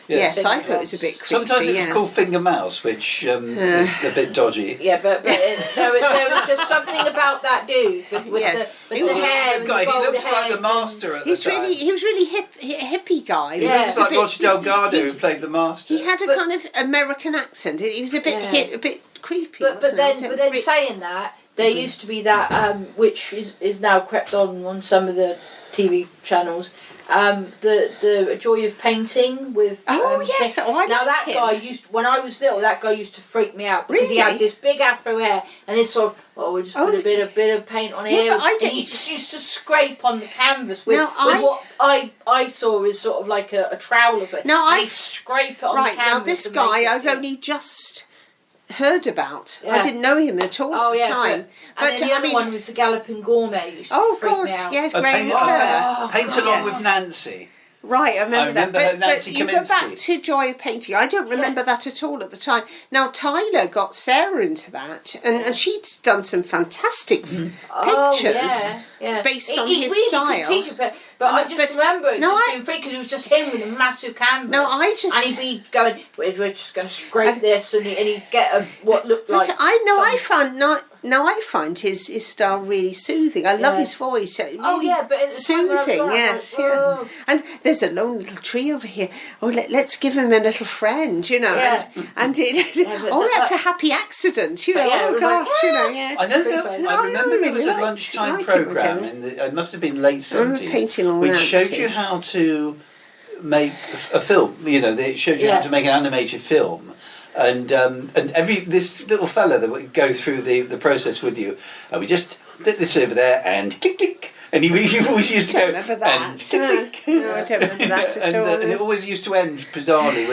Yes, I thought it was a bit creepy. Sometimes it's yes. called Finger Mouse, which is a bit dodgy. Yeah, but there was just something about that dude with Yes. the He was- hair. And Guy, the he bald looks like head the master at the He time. was really hippie guy. He Yeah. looks was a like bit- Roger Delgado who played the master. He had a kind of American accent. He was a bit Yeah. a bit creepy. But wasn't he? then saying that, there used to be that which is now crept on some of the TV channels. The Joy of Painting with yes, I now like that him. guy when I was little, that guy used to freak me out because he had Really? this big afro hair and this sort of we'll just put a bit of paint on here, but I and don't- he just used to scrape on the canvas with, Now, with what I saw as sort of like a trowel of it. Now, and I've- he'd scrape it on Right the canvas. now, this and make guy it I've cute. only just heard about. Yeah. I didn't know him at all at the time. And then the other one was the Galloping Gourmet. Used to Oh, freak God, me out. yes, And Graham paint, Kerr. paint along Yes. with Nancy. Right, I remember remember that. her, Nancy but you go back Kaminsky. to Joy of Painting. I don't remember that at all at the time. Now, Tyler got Sarah into that, and she'd done some fantastic pictures based on he his really style. Could teach it, but I just remember it no, just being free because it was just him with a massive canvas. No, I just- and he'd be going, we're just going to scrape this, and he'd get what looked like. But I find his style really soothing. I love Yeah. his voice. Oh, Really yeah, but at the time when I was soothing. growing up, Yes, like, yeah. whoa. And there's a lone little tree over here. Oh, let's give him a little friend, you know. Yeah. And it, but oh, that's that- a happy accident, you But know. yeah, it oh was like, gosh, you know. Yeah. I don't know. Freak I remember there was a liked lunchtime it, programme I in the. It must have been late remember 70s, painting on which Nancy. showed you how to make a film. You know, it showed you how to make an animated film. And this little fella that would go through the process with you. We just did this over there and click click. And he always used to I go don't remember that. and click, click. No, I don't remember that at all. And it always used to end bizarrely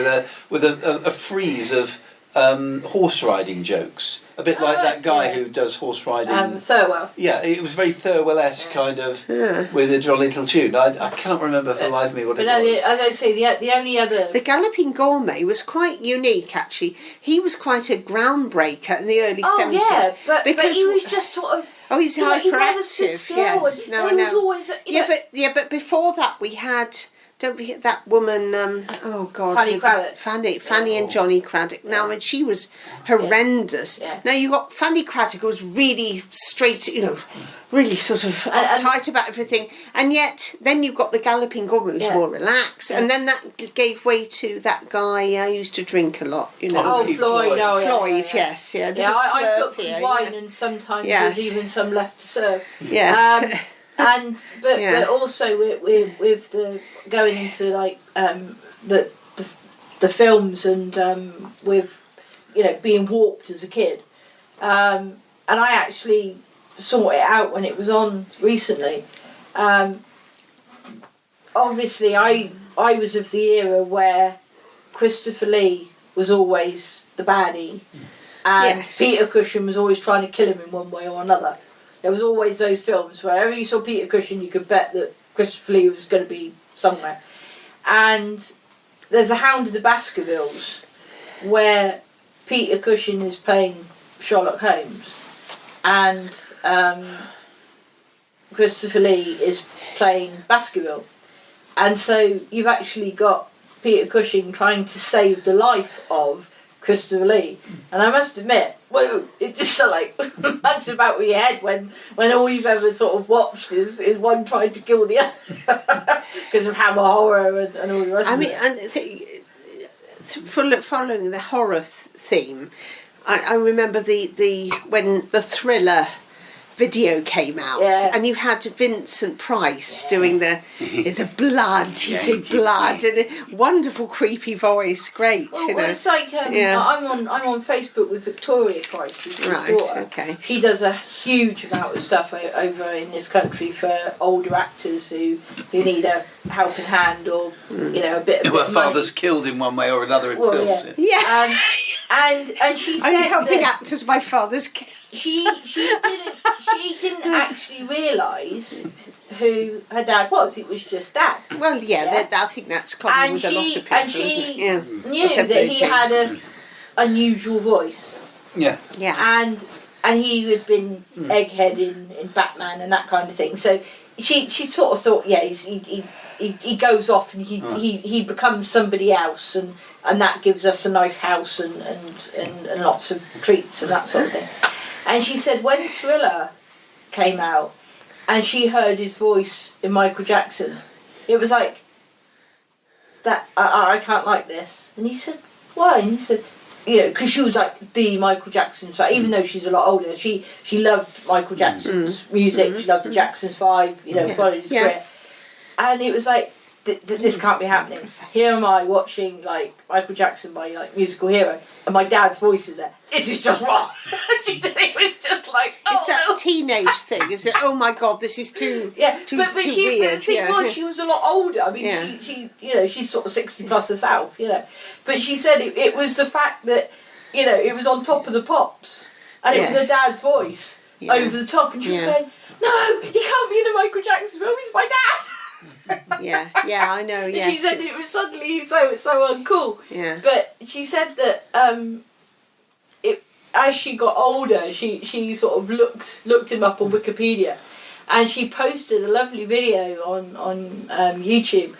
with a freeze of horse riding jokes, a bit like that guy who does horse riding. Thurwell. Yeah, it was very Thurwell-esque kind of with a jolly little tune. I cannot remember for the life of me what But it no, was. as I say, the only other. The Galloping Gourmet was quite unique, actually. He was quite a groundbreaker in the early 70s. yeah, but because he was just sort of. Oh, he's you know, he never stood hyperactive. still, Yes, and no, he was no. always, you know, But before that we had. Don't forget that woman. Oh God, Fanny with Craddock. Fanny and Johnny Craddock. Now, and she was horrendous. Yeah. Now you got Fanny Craddock, who was really straight, you know, really sort of And- uptight about everything, and yet then you've got the Galloping Gourmet, who's Yeah. more relaxed, and then that gave way to that guy who used to drink a lot. You know, Oh, Floyd. Oh, yeah, Floyd. yeah, yeah. Yes, yeah. Yeah, I cook Slurp here, wine yeah. and sometimes Yes. there's even some left to serve. Yes. But also with the going into like the films and with being warped as a kid, and I actually saw it out when it was on recently. Obviously, I was of the era where Christopher Lee was always the baddie, and Yes. Peter Cushing was always trying to kill him in one way or another. There was always those films where wherever you saw Peter Cushing, you could bet that Christopher Lee was going to be somewhere. And there's a Hound of the Baskervilles where Peter Cushing is playing Sherlock Holmes, and Christopher Lee is playing Baskerville. And so you've actually got Peter Cushing trying to save the life of Christopher Lee. And I must admit, whoa, it just sort of like that's about with your head when all you've ever sort of watched is one trying to kill the other because of Hammer Horror and all the rest of it. And following the horror theme, I remember the when the Thriller video came out, and you had Vincent Price doing the "Is a blood, you see blood," and a wonderful creepy voice, great. Well, you know. it's like I'm on Facebook with Victoria Price, who's his Right, daughter. okay. She does a huge amount of stuff over in this country for older actors who need a helping hand or a bit Who of her money. father's killed in one way or another in Well, films. Yeah. And she said I'm helping that actors my father's kid. she didn't actually realise who her dad was. It was just Dad. Well, I think that's common And with a lot she of people. and she isn't it? Yeah. knew Whatever that they he do. had a unusual voice. Yeah. Yeah. And he had been Egghead in Batman and that kind of thing. So she sort of thought, he's he goes off and he becomes somebody else, and that gives us a nice house and lots of treats and that sort of thing. And she said when Thriller came out and she heard his voice in Michael Jackson, it was like that. I can't like this. And he said, why? And he said, because she was like the Michael Jackson fan, even though she's a lot older. She loved Michael Jackson's music. She loved the Jackson 5. Followed his career. And it was like, this can't be happening. Here am I watching like Michael Jackson by like Musical Hero, and my dad's voice is there. This is just wrong. She said it was just like, it's that teenage thing, is it? Oh my God, this is too but too she, weird. But the thing was, she was a lot older. I mean, she she's sort of 60 plus herself, But she said it was the fact that it was on top of the pops, and it was her dad's voice over the top, and she was going, no, he can't be in a Michael Jackson film. He's my dad. Yeah, I know. Yes, she said it was suddenly so uncool. Yeah. But she said that as she got older, she sort of looked him up on Wikipedia, and she posted a lovely video on YouTube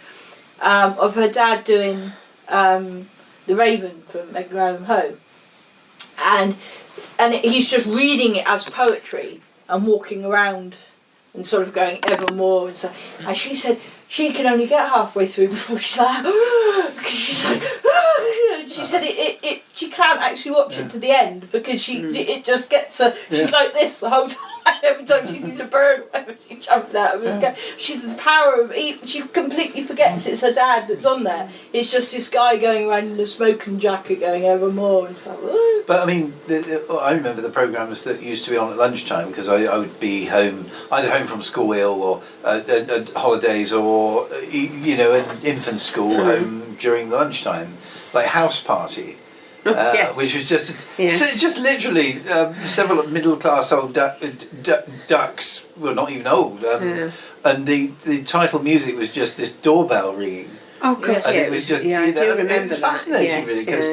of her dad doing The Raven from Edgar Allan Poe, and he's just reading it as poetry and walking around and sort of going evermore and stuff. And she said she can only get halfway through before she's like, she's like, she said she can't actually watch it to the end because it just gets her. She's like this the whole time. Every time she sees a bird, whatever, she jumps out of the sky. She's the power of. She completely forgets it's her dad that's on there. It's just this guy going around in a smoking jacket, going evermore and stuff. But I mean, I remember the programmes that used to be on at lunchtime because I would be home, either home from school ill or at holidays or an infant school home during lunchtime, like House Party. Which was just literally several middle class old ducks, well, not even old, and the title music was just this doorbell ringing. Oh God, and it was just I do remember it was fascinating, really, because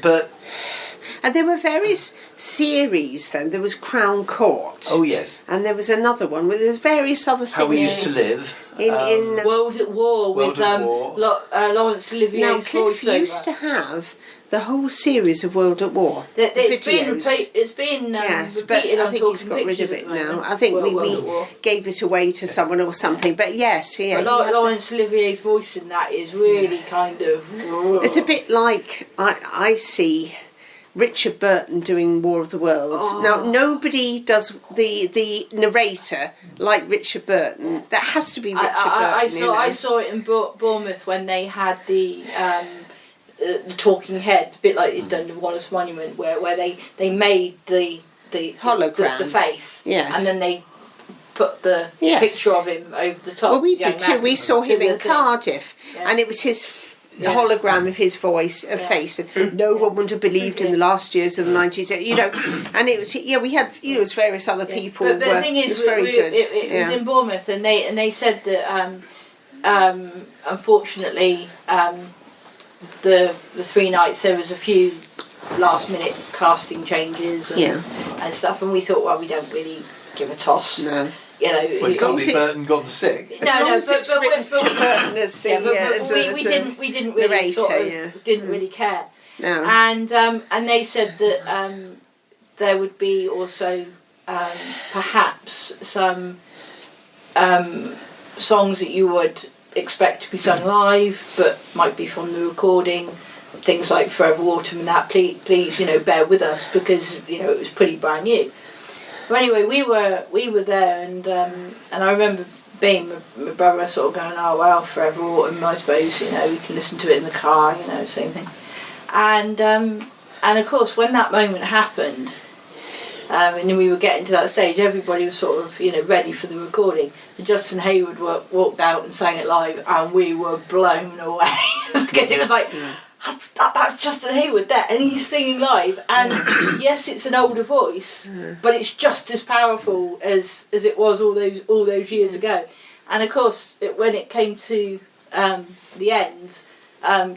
but. And there were various series then. There was Crown Court. Oh yes. And there was another one with various other things. How We Used to Live. In World at War with Laurence Olivier's now, Cliff voiceover. used to have the whole series of World at War. It's been yes, repeated but I on think he's got rid of it now. I think we gave it away to someone or something. But yes, Laurence Olivier's voice in that is really kind of. It's a bit like I see Richard Burton doing War of the Worlds. Now, nobody does the narrator like Richard Burton. That has to be Richard Burton. I saw it in Bournemouth when they had the talking head, a bit like they'd done the Wallace Monument, where they made the hologram, the face, yes, and then they put the picture of him over the top. Well, we did too. We saw him in Cardiff, and it was his hologram of his voice, face, and no one would have believed in the last years of the 90s, and it was we had it was various other people. But the thing is, it was in Bournemouth, and they said that unfortunately the 3 nights there was a few last minute casting changes and stuff, and we thought, well, we don't really give a toss. No. It's got to be Burton got sick. We didn't really narrator, didn't really care. No. And they said that there would be also perhaps some songs that you would expect to be sung live, but might be from the recording. Things like Forever Autumn and that. Please, bear with us because it was pretty brand new. But anyway, we were there, and I remember being my brother sort of going, oh well, Forever Autumn, I suppose we can listen to it in the car, same thing. And of course, when that moment happened, and we were getting to that stage, everybody was sort of ready for the recording. And Justin Hayward walked out and sang it live, and we were blown away because it was like. That's Justin Hayward there, and he's singing live. And yes, it's an older voice, but it's just as powerful as it was all those years ago. And of course, when it came to the end,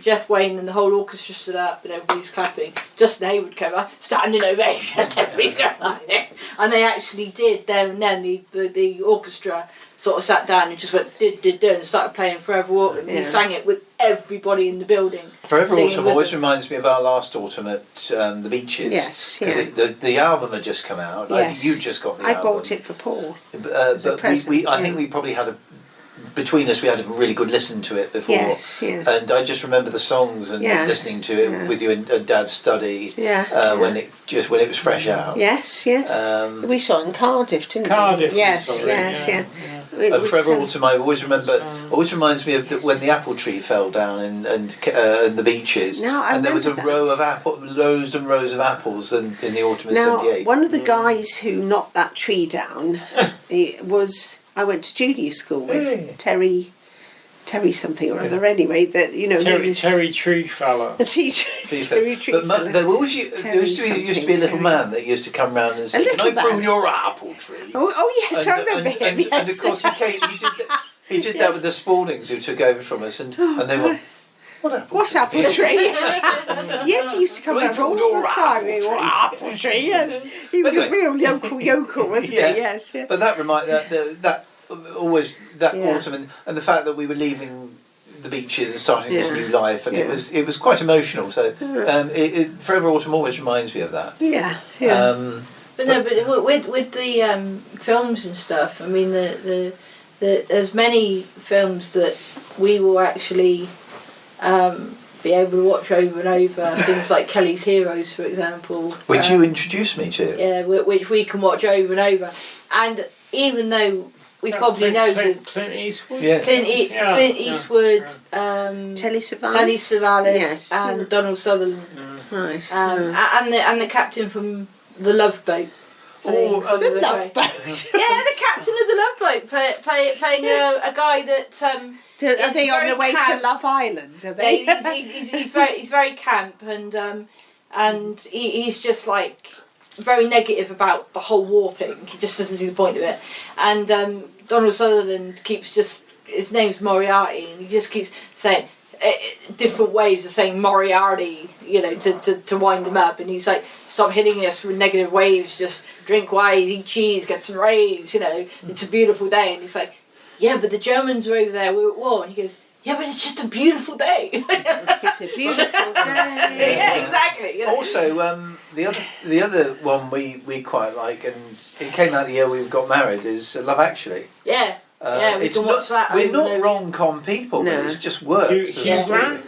Jeff Wayne and the whole orchestra stood up and everybody's clapping. Justin Hayward came up, standing ovation, everybody's going like this. And they actually did there and then. The orchestra sort of sat down and just went did and started playing Forever Autumn. And he sang it with everybody in the building. Forever singing Autumn with always them. reminds me of our last autumn at the Beaches. Yes, Because the album had just come out. I think you just got the album. I bought it for Paul. But a present, I think we probably had between us, we had a really good listen to it before. Yes, yeah. And I just remember the songs and listening to it with you in Dad's study. When it was fresh out. Yes. We saw it in Cardiff, didn't Cardiff, we? Yes. And Forever Autumn, I always remember. Always reminds me of when the apple tree fell down and the Beaches. And there was a row of rows and rows of apples in the autumn of '78. One of the guys who knocked that tree down, I went to junior school with Terry something or other. Anyway, that Terry Tree Fella. Terry Tree But Fella. there used to be a little man that used to come round and say, "Can I prune your apple tree?" Oh yes, I remember him. And of course he did that with the Spaldings who took over from us, and they were. What apple tree? Yes, he used to come round all the time. What apple tree? Yes, he was a real local yokel, wasn't he? Yes. Yeah. But that that autumn and the fact that we were leaving the Beaches and starting this new life, and it was quite emotional. So Forever Autumn always reminds me of that. But with the films and stuff, I mean there's many films that we will actually be able to watch over and over. Things like Kelly's Heroes, for example, which you introduced me to. Yeah, which we can watch over and over. And even though we probably know that Clint Eastwood, Clint Eastwood, Telly Savalas, and Donald Sutherland, right, and the captain from the Love Boat. The Love Boat. The captain of the Love Boat, playing a guy that. Are they on the way to Love Island? Are they? He's very camp, and he's just like very negative about the whole war thing. He just doesn't see the point of it. And Donald Sutherland keeps his name's Moriarty, and he just keeps saying different ways of saying Moriarty, to wind him up. And he's like, stop hitting us with negative waves, just drink wine, eat cheese, get some rays, it's a beautiful day. And he's like, yeah, but the Germans were over there, we were at war. And he goes, yeah, but it's just a beautiful day. It's a beautiful day. Yeah, exactly. Also, the other one we quite like, and it came out the year we got married, is Love Actually. Yeah. We can watch that. We're not rom-com people, but it just works. Hugh Grant?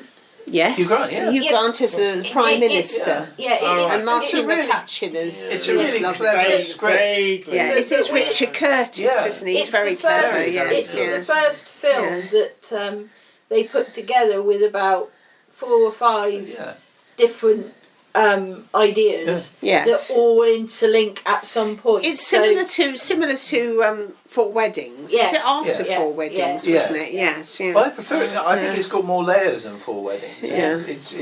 Yes. Hugh Grant, Hugh Grant is the Prime Minister. And Martin McCutcheon is. It's a really clever script. It's Richard Curtis, isn't he? He's very clever. It's the first film that they put together with about 4 or 5 different ideas that all interlink at some point. It's similar to Four Weddings. Yeah. Was it after Four Weddings, wasn't it? Yes. Yeah. Well, I prefer it. I think it's got more layers than Four Weddings. It's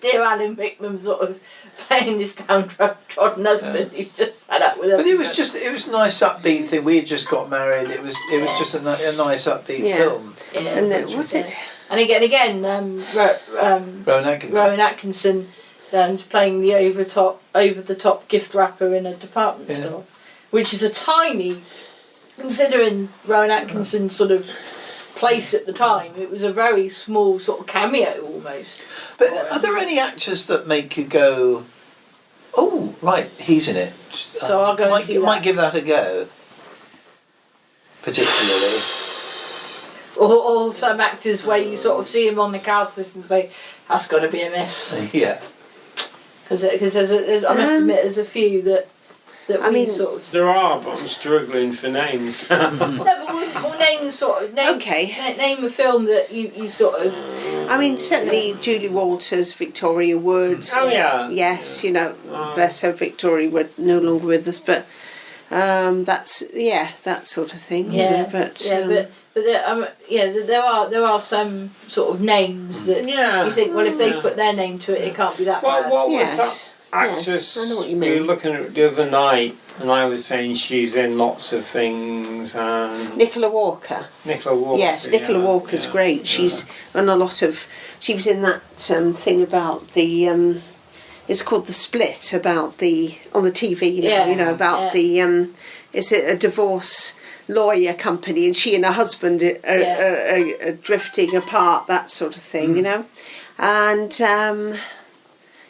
dear Alan Rickman sort of playing this downtrodden husband who's just fed up with everything. But it was a nice upbeat thing. We had just got married. It was just a nice upbeat film. Yeah. And then, what's it? And again, Rowan Atkinson playing the over the top gift wrapper in a department store, which is a tiny, considering Rowan Atkinson's sort of place at the time, it was a very small sort of cameo almost. But are there any actors that make you go, oh right, he's in it? So I'll go and see that. Might give that a go, particularly. Or some actors where you sort of see him on the cast list and say, that's got to be a miss. Yeah. Because I must admit, there's a few that sort of... There are, but I'm struggling for names. No, but we'll name name a film that you sort of... I mean, certainly Julie Walters, Victoria Wood. Oh, yeah. Yes, bless her, Victoria Wood, no longer with us, but that's, that sort of thing. Yeah, there are some sort of names that you think, well, if they put their name to it, it can't be that bad. What was that? actress I know what you we mean. were looking at the other night, and I was saying she's in lots of things. And Nicola Walker. Nicola Walker. Yes, Nicola Walker's great. She's on a lot of. She was in that thing about the. It's called The Split, about the on the TV now. You know about the. It's a divorce lawyer company, and she and her husband are drifting apart. That sort of thing, you know, and.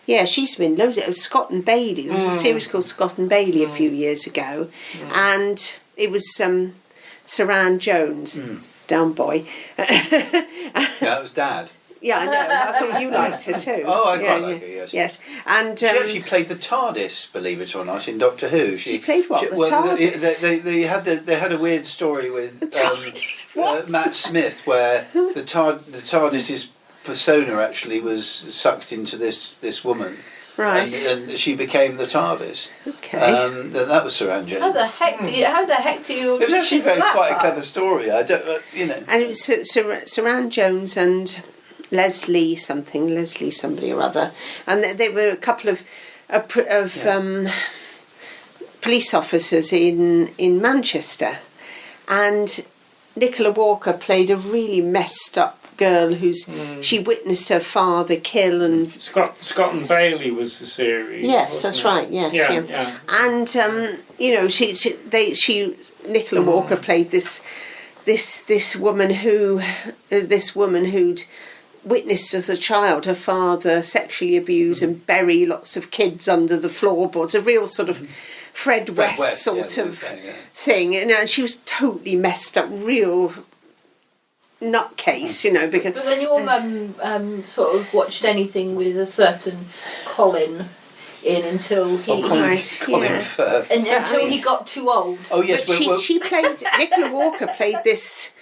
Yeah, she's been loads. It was Scott and Bailey. There was a series called Scott and Bailey a few years ago, and it was Saran Jones, down boy. Yeah, that was Dad. Yeah, I know. I thought you liked her too. Oh, I quite like her, yes. Yes, and She actually played the TARDIS, believe it or not, in Doctor Who. She played what? The TARDIS? They had a weird story with What? Matt Smith, where the TARDIS's persona actually was sucked into this woman. Right. And she became the TARDIS. Okay. That was Saran Jones. How the heck do you? It was actually quite a that? clever story. I don't, you know. And it was Saran Jones and Leslie somebody or other, and they were a couple of police officers in Manchester, and Nicola Walker played a really messed up girl who's she witnessed her father kill, and Scott and Bailey was the series. Yes, that's right. Yes, yeah. And you know, Nicola Walker played this woman who'd witnessed as a child her father sexually abuse and bury lots of kids under the floorboards. A real sort of Fred West sort of thing, and she was totally messed up, real nutcase, you know. Because but when your mum sort of watched anything with a certain Colin in until he Colin Firth. until he got too old. Oh yes, but she played. Nicola Walker played this.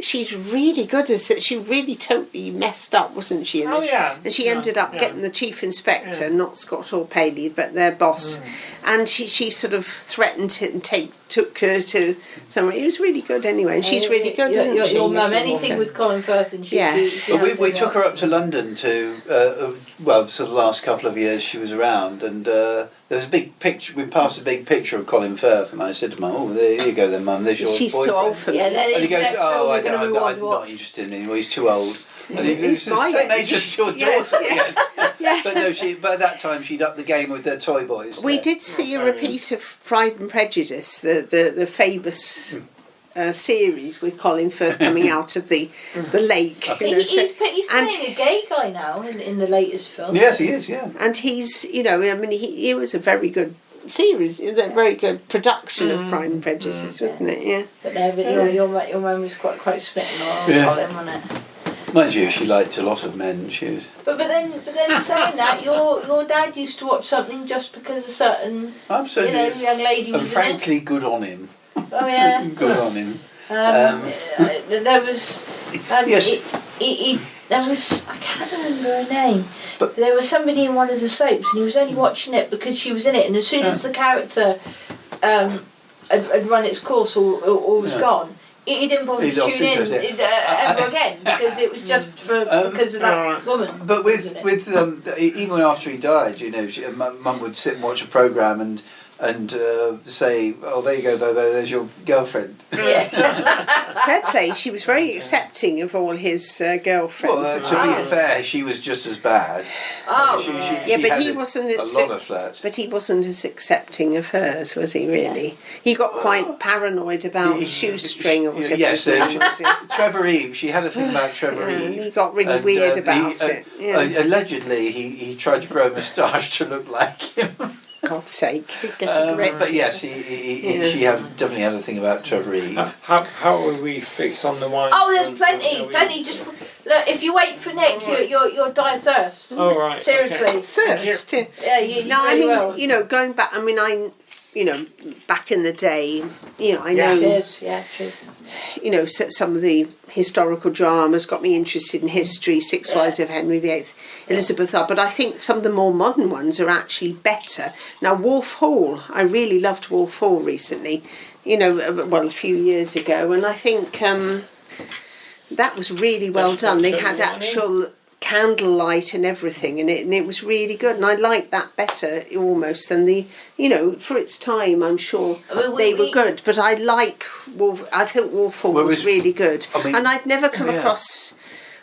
She's really good as it. She really totally messed up, wasn't she? In this? And she ended up getting the chief inspector, not Scott or Paley, but their boss. And she sort of threatened it and took her to somewhere. It was really good anyway. And she's really good, isn't she? Your mum, anything with Colin Firth, and she. Yes. We took her up to London to sort of the last couple of years she was around, and there was a big picture. We passed a big picture of Colin Firth, and I said to Mum, "Oh, there you go, then, Mum. There's your She's boyfriend." too old for me. Yeah, And he goes, "Oh, I'm not not interested in him. He's too old." And He's the my same age. age as your daughter. Yes. Yeah. But no, by that time she'd upped the game with their toy boys. We did see a repeat of Pride and Prejudice, the famous series with Colin Firth coming out of the lake. You know, He's playing a gay guy now in the latest film. Yes, he is. Yeah. And he's, you know, I mean, he was a very good series, a very good production of Pride and Prejudice, wasn't it? Yeah. But no, but your mum was quite smitten on Colin, wasn't it? Mind you, she liked a lot of men. She was. But then saying that, your dad used to watch something just because a certain Absolutely. young lady was And frankly, good on him. Oh yeah. Good on him. There was. Yes. There was. I can't remember her name. But there was somebody in one of the soaps, and he was only watching it because she was in it. And as soon as the character had run its course or was gone, he didn't bother to tune in ever again because it was just because of that woman. But even after he died, you know, Mum would sit and watch a programme and say, "Oh, there you go, Bobo. There's your girlfriend." Fair play. She was very accepting of all his girlfriends. Well, to be fair, she was just as bad. Oh, but he wasn't a lot of flirts. But he wasn't as accepting of hers, was he? Really? He got quite paranoid about shoestring or whatever. Yes, Trevor Eve. She had a thing about Trevor Eve. He got really weird about it. Allegedly, he tried to grow a moustache to look like him. God's sake, get a grip. But yes, she definitely had a thing about Trevor Eve. How are we fixed on the wine? Oh, there's plenty. Just look, if you wait for Nick, you'll die of thirst. Oh right, seriously, okay. Thirst. Yeah, you no, I really mean, will. you know, going back. I mean, back in the day, you know, I know. Cheers. You know, some of the historical dramas got me interested in history. Six Wives of Henry VIII, Elizabeth R. But I think some of the more modern ones are actually better. Now, Wolf Hall, I really loved Wolf Hall recently. You know, a few years ago, and I think that was really well done. They had actual candlelight and everything in it, and it was really good. And I liked that better almost than the, for its time. I'm sure they were good, but I like I thought Wolf Hall was really good. And I'd never come across.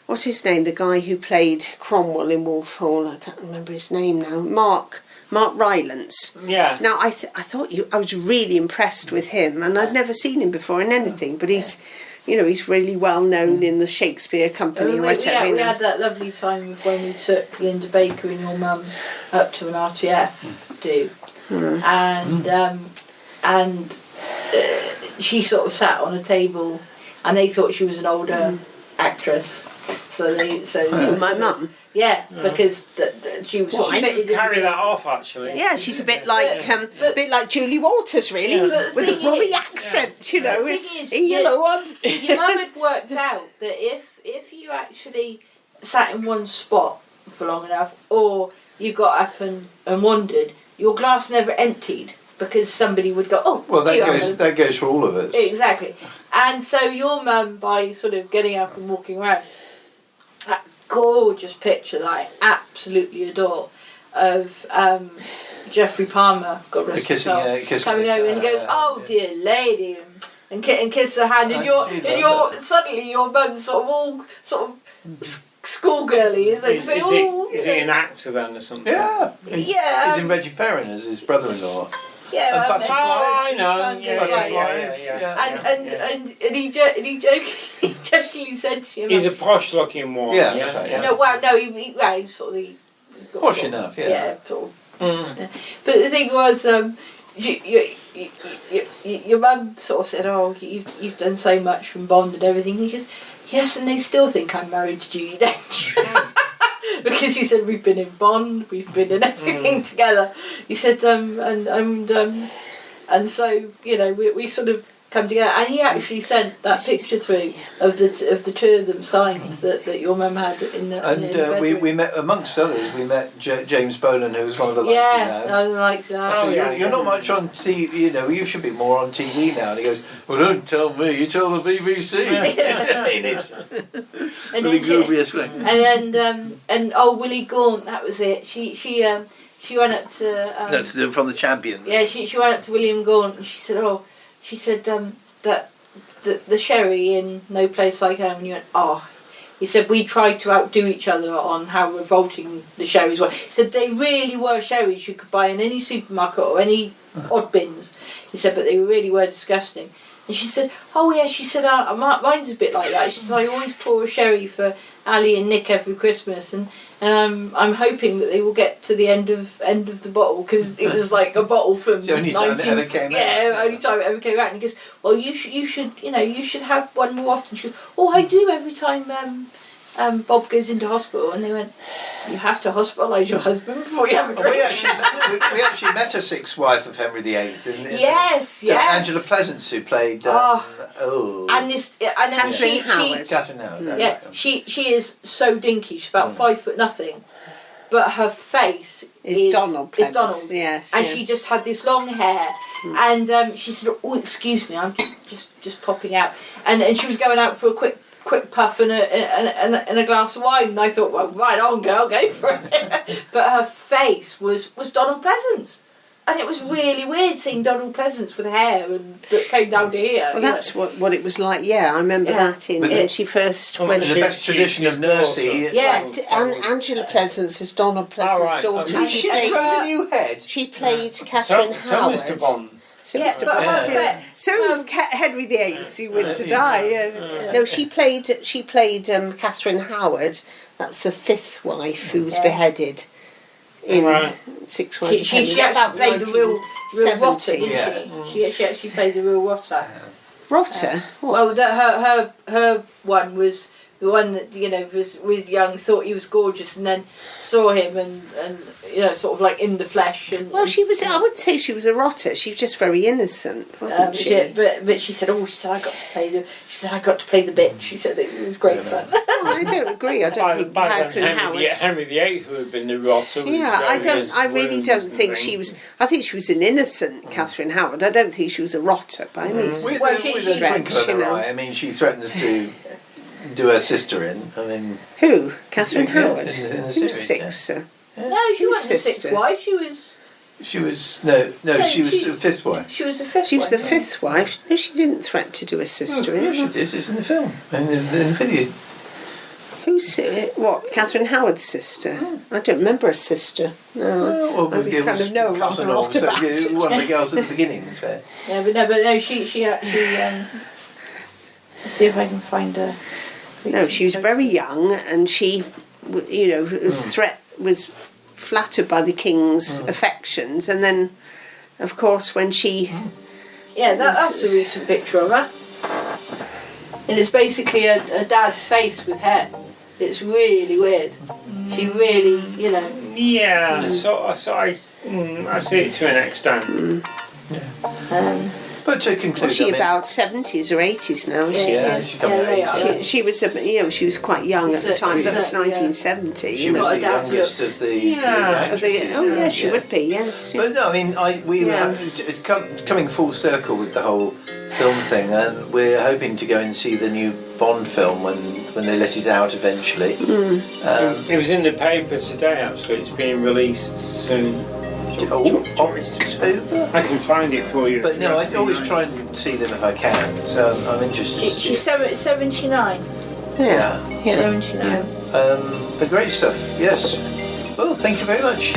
What's his name? The guy who played Cromwell in Wolf Hall. I can't remember his name now. Mark Rylance. Yeah. Now I thought I was really impressed with him, and I'd never seen him before in anything. But he's, he's really well known in the Shakespeare Company or whatever. We had that lovely time when we took Linda Baker and your mum up to an RTF do, and she sort of sat on a table, and they thought she was an older actress. So my mum. Yeah, because she was. Well, she could carry that off, actually. Yeah, she's a bit like Julie Walters, really, with a Robbie accent, The thing is, your mum had worked out that if you actually sat in one spot for long enough, or you got up and wandered, your glass never emptied because somebody would go, oh. Well, that goes for all of us. Exactly, and so your mum, by sort of getting up and walking around. Gorgeous picture that I absolutely adore of Geoffrey Palmer, God rest his soul, coming over and going, "Oh dear lady," and kiss her hand, and you're suddenly your mum's sort of all schoolgirly, is it? Is he an actor then or something? Yeah, he's in Reggie Perrin as his brother-in-law. Yeah, I know. And he jokingly said to him, he's a posh-looking one. Yeah, that's right. Yeah. No, he sort of posh enough. Yeah. Sort of. But the thing was, your mum sort of said, "Oh, you've done so much from Bond and everything." He goes, "Yes, and they still think I'm married to Judi Dench." Because he said we've been in Bond, we've been in everything together. He said, and so we sort of come together. And he actually sent that picture through of the two of them signed that your mum had in the. And we met, amongst others, James Bolan, who was one of the lads. You're not much on TV. You should be more on TV now. And he goes, "Well, don't tell me. You tell the BBC." And Willie Gaunt, that was it. She went up to. That's from the Champions. Yeah, she went up to William Gaunt and she said, that the sherry in No Place Like Home, and you went, oh. He said we tried to outdo each other on how revolting the sherries were. He said they really were sherries you could buy in any supermarket or any odd bins. He said, but they really were disgusting. And she said, oh yeah, she said, mine's a bit like that. She said, I always pour a sherry for Ali and Nick every Christmas, and I'm hoping that they will get to the end of the bottle, because it was like a bottle from the only time it ever came out. Only time it ever came out. And he goes, well, you should have one more often. She goes, oh, I do every time Bob goes into hospital. And they went, you have to hospitalise your husband before you have a drink. We actually met a sixth wife of Henry VIII. Yes. Angela Pleasance, who played. Catherine Howard. Catherine Howard. Yeah, she is so dinky. She's about 5'0", but her face is Donald. Yes, and she just had this long hair, and she said, "Oh, excuse me, I'm just popping out," and she was going out for a quick puff and a glass of wine, and I thought, well, right on, girl, go for it. But her face was Donald Pleasance. And it was really weird seeing Donald Pleasance with hair that came down to here. Well, that's what it was like. Yeah, I remember that when she first went. The best tradition of nursing. Yeah, Angela Pleasance is Donald Pleasance's daughter. And she's got a new head. She played Catherine Howard. So Mr. Bond. So Henry VIII, who went to die. No, she played Catherine Howard. That's the fifth wife who was beheaded. In Six Wives of Henry. She actually played the real rotter, didn't she? She actually played the real rotter. Rotter? Well, her one was the one that was young, thought he was gorgeous, and then saw him and sort of like in the flesh. She was. I wouldn't say she was a rotter. She was just very innocent, wasn't she? But she said, I got to play the bitch. She said it was great fun. I don't agree. I don't think Catherine Howard. Henry VIII would have been the rotter. Yeah, I really don't think she was. I think she was an innocent Catherine Howard. I don't think she was a rotter by any stretch. With a twinkle in her eye. I mean, she threatens to do her sister in? I mean, Who? Catherine Yes, Howard. in the Who's series, sister? No, she Whose wasn't the sister? sixth wife. She was. she was she was the fifth wife. She was the fifth. She was the wife. fifth wife. No, she didn't threaten to do a sister Oh, in. yeah, she did. It's in the film. In the video. Who's what? Catherine Howard's sister? I don't remember a sister. No, I it kind was of know cousin rather a or lot about it. one of the girls at the beginning. So. Yeah, but no. She actually. Let's see if I can find her. No, she was very young, and she, was flattered by the king's affections, and then, of course, when she. Yeah, that's a recent picture of her. And it's basically a dad's face with hair. It's really weird. She really, Yeah, so I see it to an extent. But to conclude, Was she about 70s or 80s now? Is she? Yeah, she's coming of age. She was, she was quite young at the time. That was 1970. She was the youngest of the actresses. She would be. Yes. But no, I mean, it's coming full circle with the whole film thing, and we're hoping to go and see the new Bond film when they let it out eventually. It was in the paper today. Actually, it's being released soon. October? I can find it for you. But no, I always try and see them if I can. So I'm interested. She's 79. Yeah. 79. But great stuff. Yes. Well, thank you very much.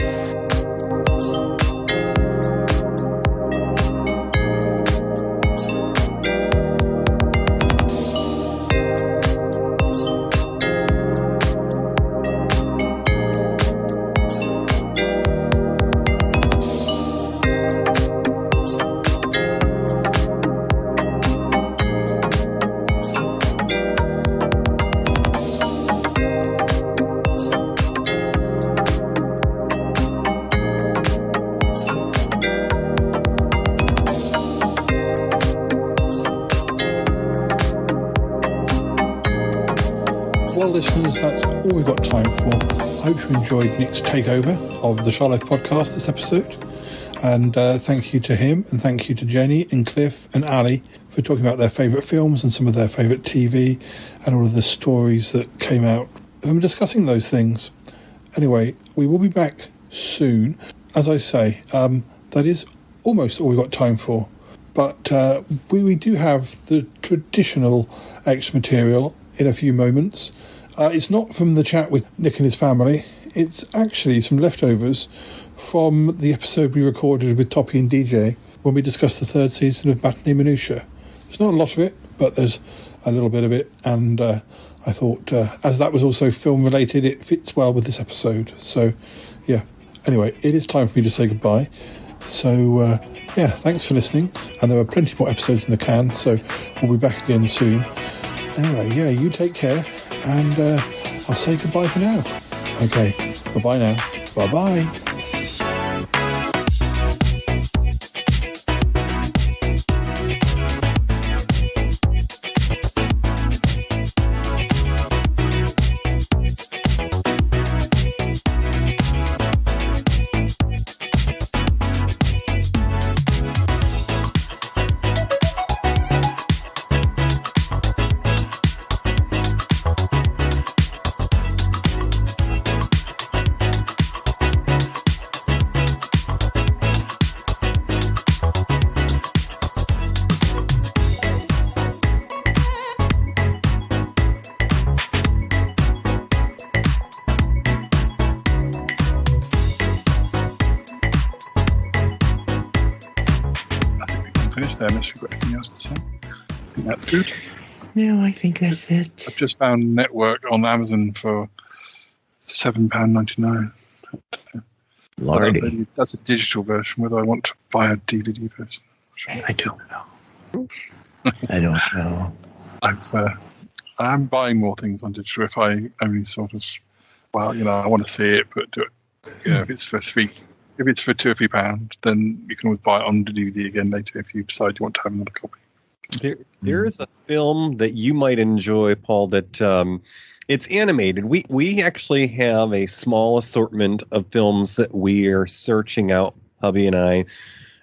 Well, listeners, that's all we've got time for. I hope you enjoyed Nick's takeover of the Shy Life podcast this episode. And thank you to him, and thank you to Jenny and Cliff and Ali for talking about their favourite films and some of their favourite TV and all of the stories that came out from discussing those things. Anyway, we will be back soon. As I say, that is almost all we've got time for. But we do have the traditional extra material in a few moments. It's not from the chat with Nick and his family. It's actually some leftovers from the episode we recorded with Toppy and DJ when we discussed the third season of Matinee Minutia. There's not a lot of it, but there's a little bit of it, and I thought, as that was also film related, it fits well with this episode. So, yeah. Anyway, it is time for me to say goodbye. So, thanks for listening, and there are plenty more episodes in the can, so we'll be back again soon. Anyway, you take care, and I'll say goodbye for now. Okay, bye-bye now. Bye-bye. There, unless you've got anything else to say. I think that's good. No, I think that's it. I've just found Network on Amazon for £7.99. Lordy. That's a digital version. Whether I want to buy a DVD version, I don't know. I don't know. I'm buying more things on digital if I only sort of, I want to see it, but do it. If it's for £2 or £3, then you can always buy it on the DVD again later if you decide you want to have another copy. There is a film that you might enjoy, Paul, that it's animated. We actually have a small assortment of films that we are searching out, hubby and I,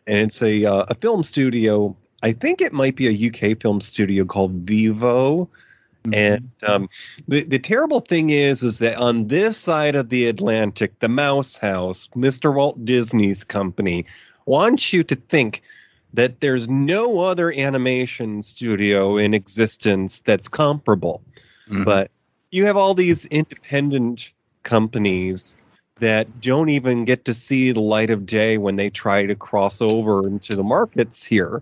and it's a film studio. I think it might be a UK film studio called Vivo, And the terrible thing is that on this side of the Atlantic, the Mouse House, Mr. Walt Disney's company, wants you to think that there's no other animation studio in existence that's comparable. But you have all these independent companies that don't even get to see the light of day when they try to cross over into the markets here.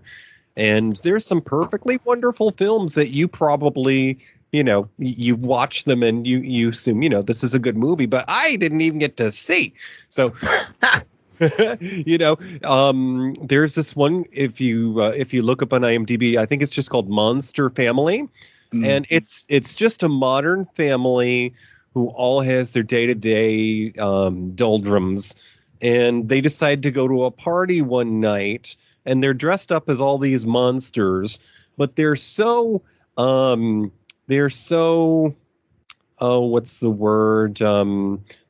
And there's some perfectly wonderful films that you probably, you've watched them and you assume, this is a good movie, but I didn't even get to see. So, there's this one, if you look up on IMDb, I think it's just called Monster Family. And it's just a modern family who all has their day-to-day doldrums. And they decide to go to a party one night, and they're dressed up as all these monsters, but they're so what's the word?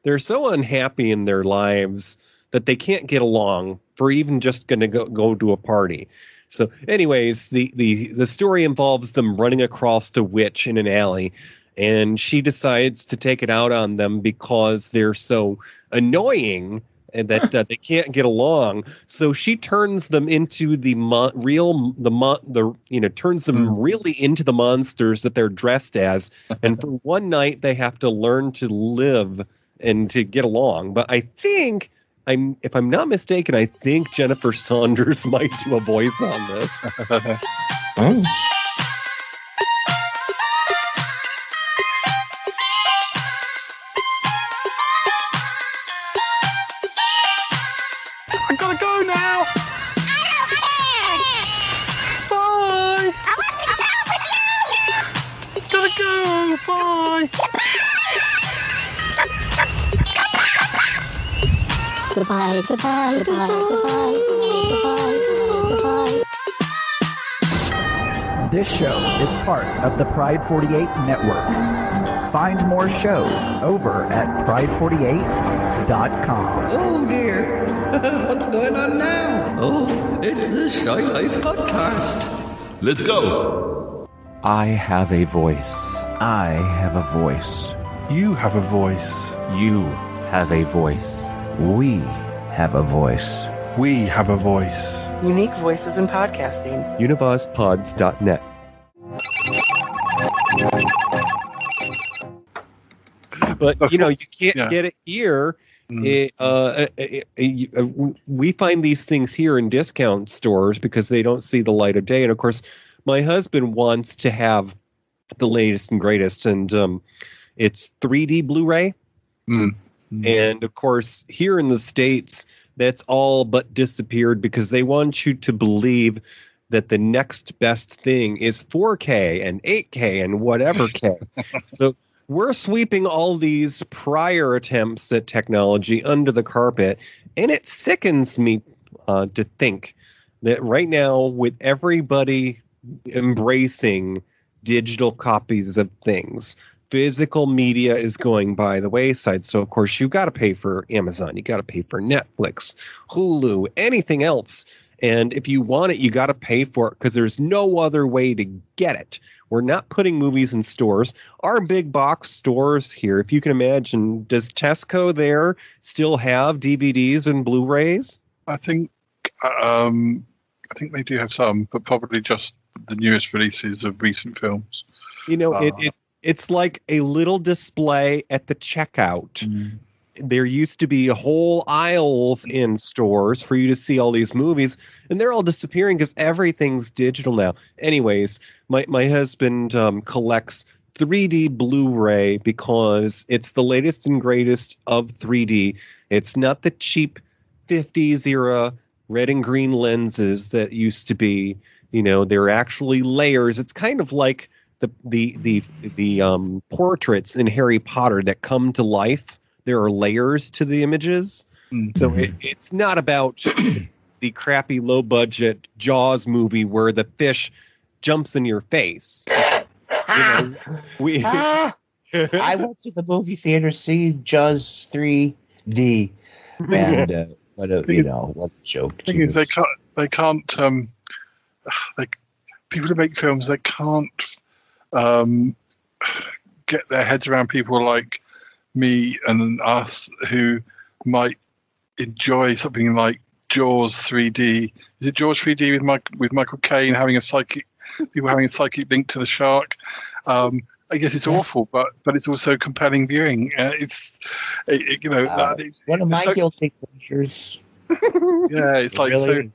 They're so unhappy in their lives that they can't get along for even just going to go to a party. So anyways, the story involves them running across a witch in an alley, and she decides to take it out on them because they're so annoying and that they can't get along. So she turns them into turns them really into the monsters that they're dressed as. And for one night, they have to learn to live and to get along. But I think, if I'm not mistaken, I think Jennifer Saunders might do a voice on this. I gotta go now. Bye. Gotta go. Bye. Goodbye, goodbye, goodbye, goodbye, goodbye, goodbye. This show is part of the Pride 48 network. Find more shows over at pride48.com. Oh dear, what's going on now? Oh, it's the Shy Life Podcast. Let's go. I have a voice. I have a voice. You have a voice. You have a voice. We have a voice. We have a voice. Unique voices in podcasting. UnivazPods.net. But, you can't get it here. We find these things here in discount stores because they don't see the light of day. And, of course, my husband wants to have the latest and greatest. And it's 3D Blu-ray. And, of course, here in the States, that's all but disappeared because they want you to believe that the next best thing is 4K and 8K and whatever K. So we're sweeping all these prior attempts at technology under the carpet, and it sickens me to think that right now, with everybody embracing digital copies of things, physical media is going by the wayside. So, of course, you got to pay for Amazon. You got to pay for Netflix, Hulu, anything else. And if you want it, you got to pay for it because there's no other way to get it. We're not putting movies in stores. Our big box stores here, if you can imagine, does Tesco there still have DVDs and Blu-rays? I think they do have some, but probably just the newest releases of recent films. It's like a little display at the checkout. There used to be whole aisles in stores for you to see all these movies, and they're all disappearing because everything's digital now. Anyways, my husband collects 3D Blu-ray because it's the latest and greatest of 3D. It's not the cheap 50s era red and green lenses that used to be. They're actually layers. It's kind of like the portraits in Harry Potter that come to life. There are layers to the images. So it's not about the crappy low budget Jaws movie where the fish jumps in your face. I went to the movie theater to see Jaws 3D, and what a joke. The thing is, people who make films, they can't get their heads around people like me and us who might enjoy something like Jaws 3D. Is it Jaws 3D with Michael Caine having a psychic link to the shark? I guess it's awful, but it's also compelling viewing. It's one of my guilty pleasures. Yeah, it's like really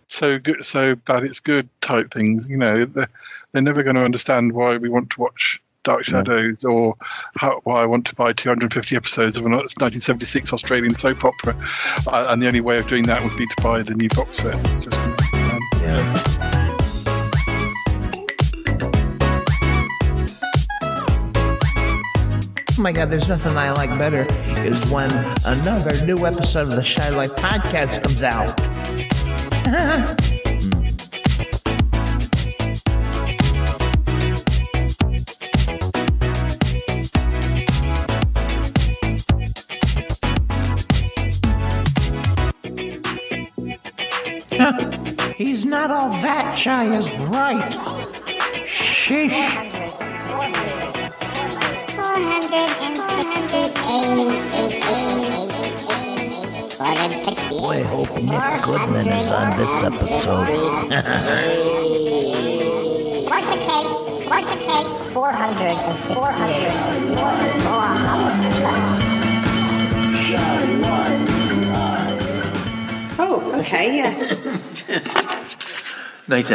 so good, so bad it's good type things. They're never going to understand why we want to watch Dark Shadows or why I want to buy 250 episodes of a 1976 Australian soap opera. And the only way of doing that would be to buy the new box set. It's just Oh my God, there's nothing I like better is when another new episode of the Shy Life Podcast comes out. He's not all that shy is right. Sheesh. 468. Boy, hope Nick Goodman is on this episode. What's the cake? 468. Oh, okay, yes. Night.